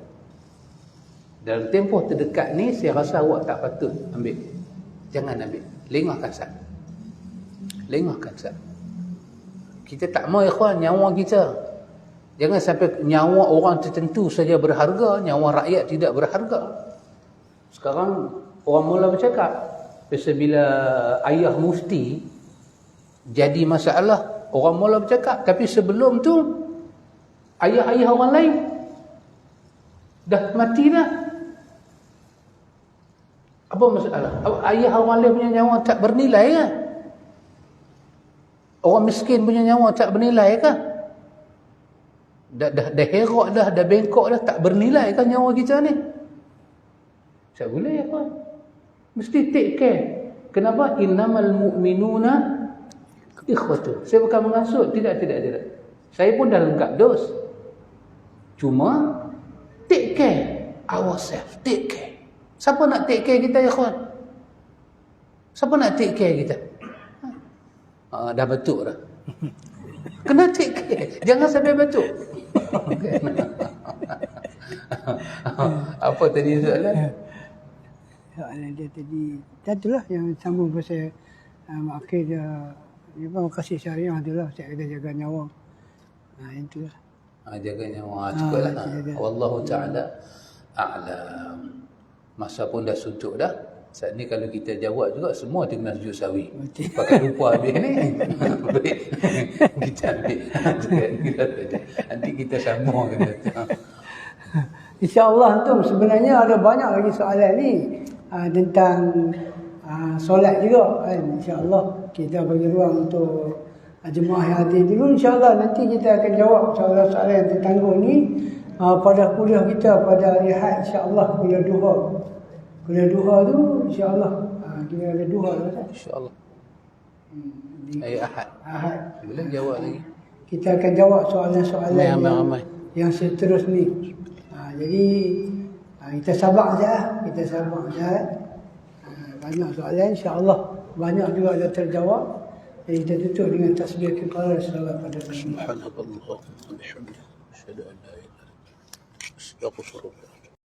Dalam tempoh terdekat ni, saya rasa awak tak patut ambil. Jangan ambil. Lengahkan sat. Kita tak mahu, ikhwan, nyawa kita. Jangan sampai nyawa orang tertentu saja berharga, nyawa rakyat tidak berharga. Sekarang orang mula bercakap, bila ayah mufti jadi masalah, orang mula bercakap. Tapi sebelum tu, ayah-ayah orang lain dah mati dah. Apa masalah? Ayah orang lain punya nyawa tak bernilai ke? Orang miskin punya nyawa tak bernilai ke? Dah herak dah, dah bengkok dah, tak bernilai ke nyawa kita ni? Tak boleh apa? Mesti take care. Kenapa? Innamal mu'minuna ikhwatu. Saya bukan mengasut, tidak. Saya pun dah lengkap dos. Cuma take care ourselves, take care. Siapa nak take care kita, ya kawan? Siapa nak take care kita? Dah betul dah. Kena take care. Jangan sampai betul. Apa tadi soalan? Soalan dia tadi, itulah yang sambung pasal akhir dia, kasih syariah itulah, saya kata jaga nyawa. Itulah. Jaga nyawa, cukuplah. Wallahu ta'ala a'lam. Masa pun dah suntuk dah. Saat ni kalau kita jawab juga, semua dia kena sujud sawi. Pakai lupa habis ni. Kita ambil. Nanti kita sambung. InsyaAllah tu sebenarnya ada banyak lagi soalan ni tentang solat juga kan. InsyaAllah kita bagi ruang untuk jemaah yang hadir dulu. InsyaAllah nanti kita akan jawab soalan-soalan yang tertanggung ni pada kuliah kita pada hari Ahad. InsyaAllah kuliah duha. Kuliah duha tu insyaAllah kita ada duha lah. InsyaAllah. Hari Ahad. Boleh jawab lagi. Kita akan jawab soalan-soalan yang seterus ni. Jadi kita sabar saja. Banyak soalan, insya-Allah banyak juga dah terjawab. Jadi kita tutup dengan tasbih kifayah selawat pada Nabi. Subhanallah wa bihamdihi, asyhadu an la ilaha illa anta, astaghfirullah.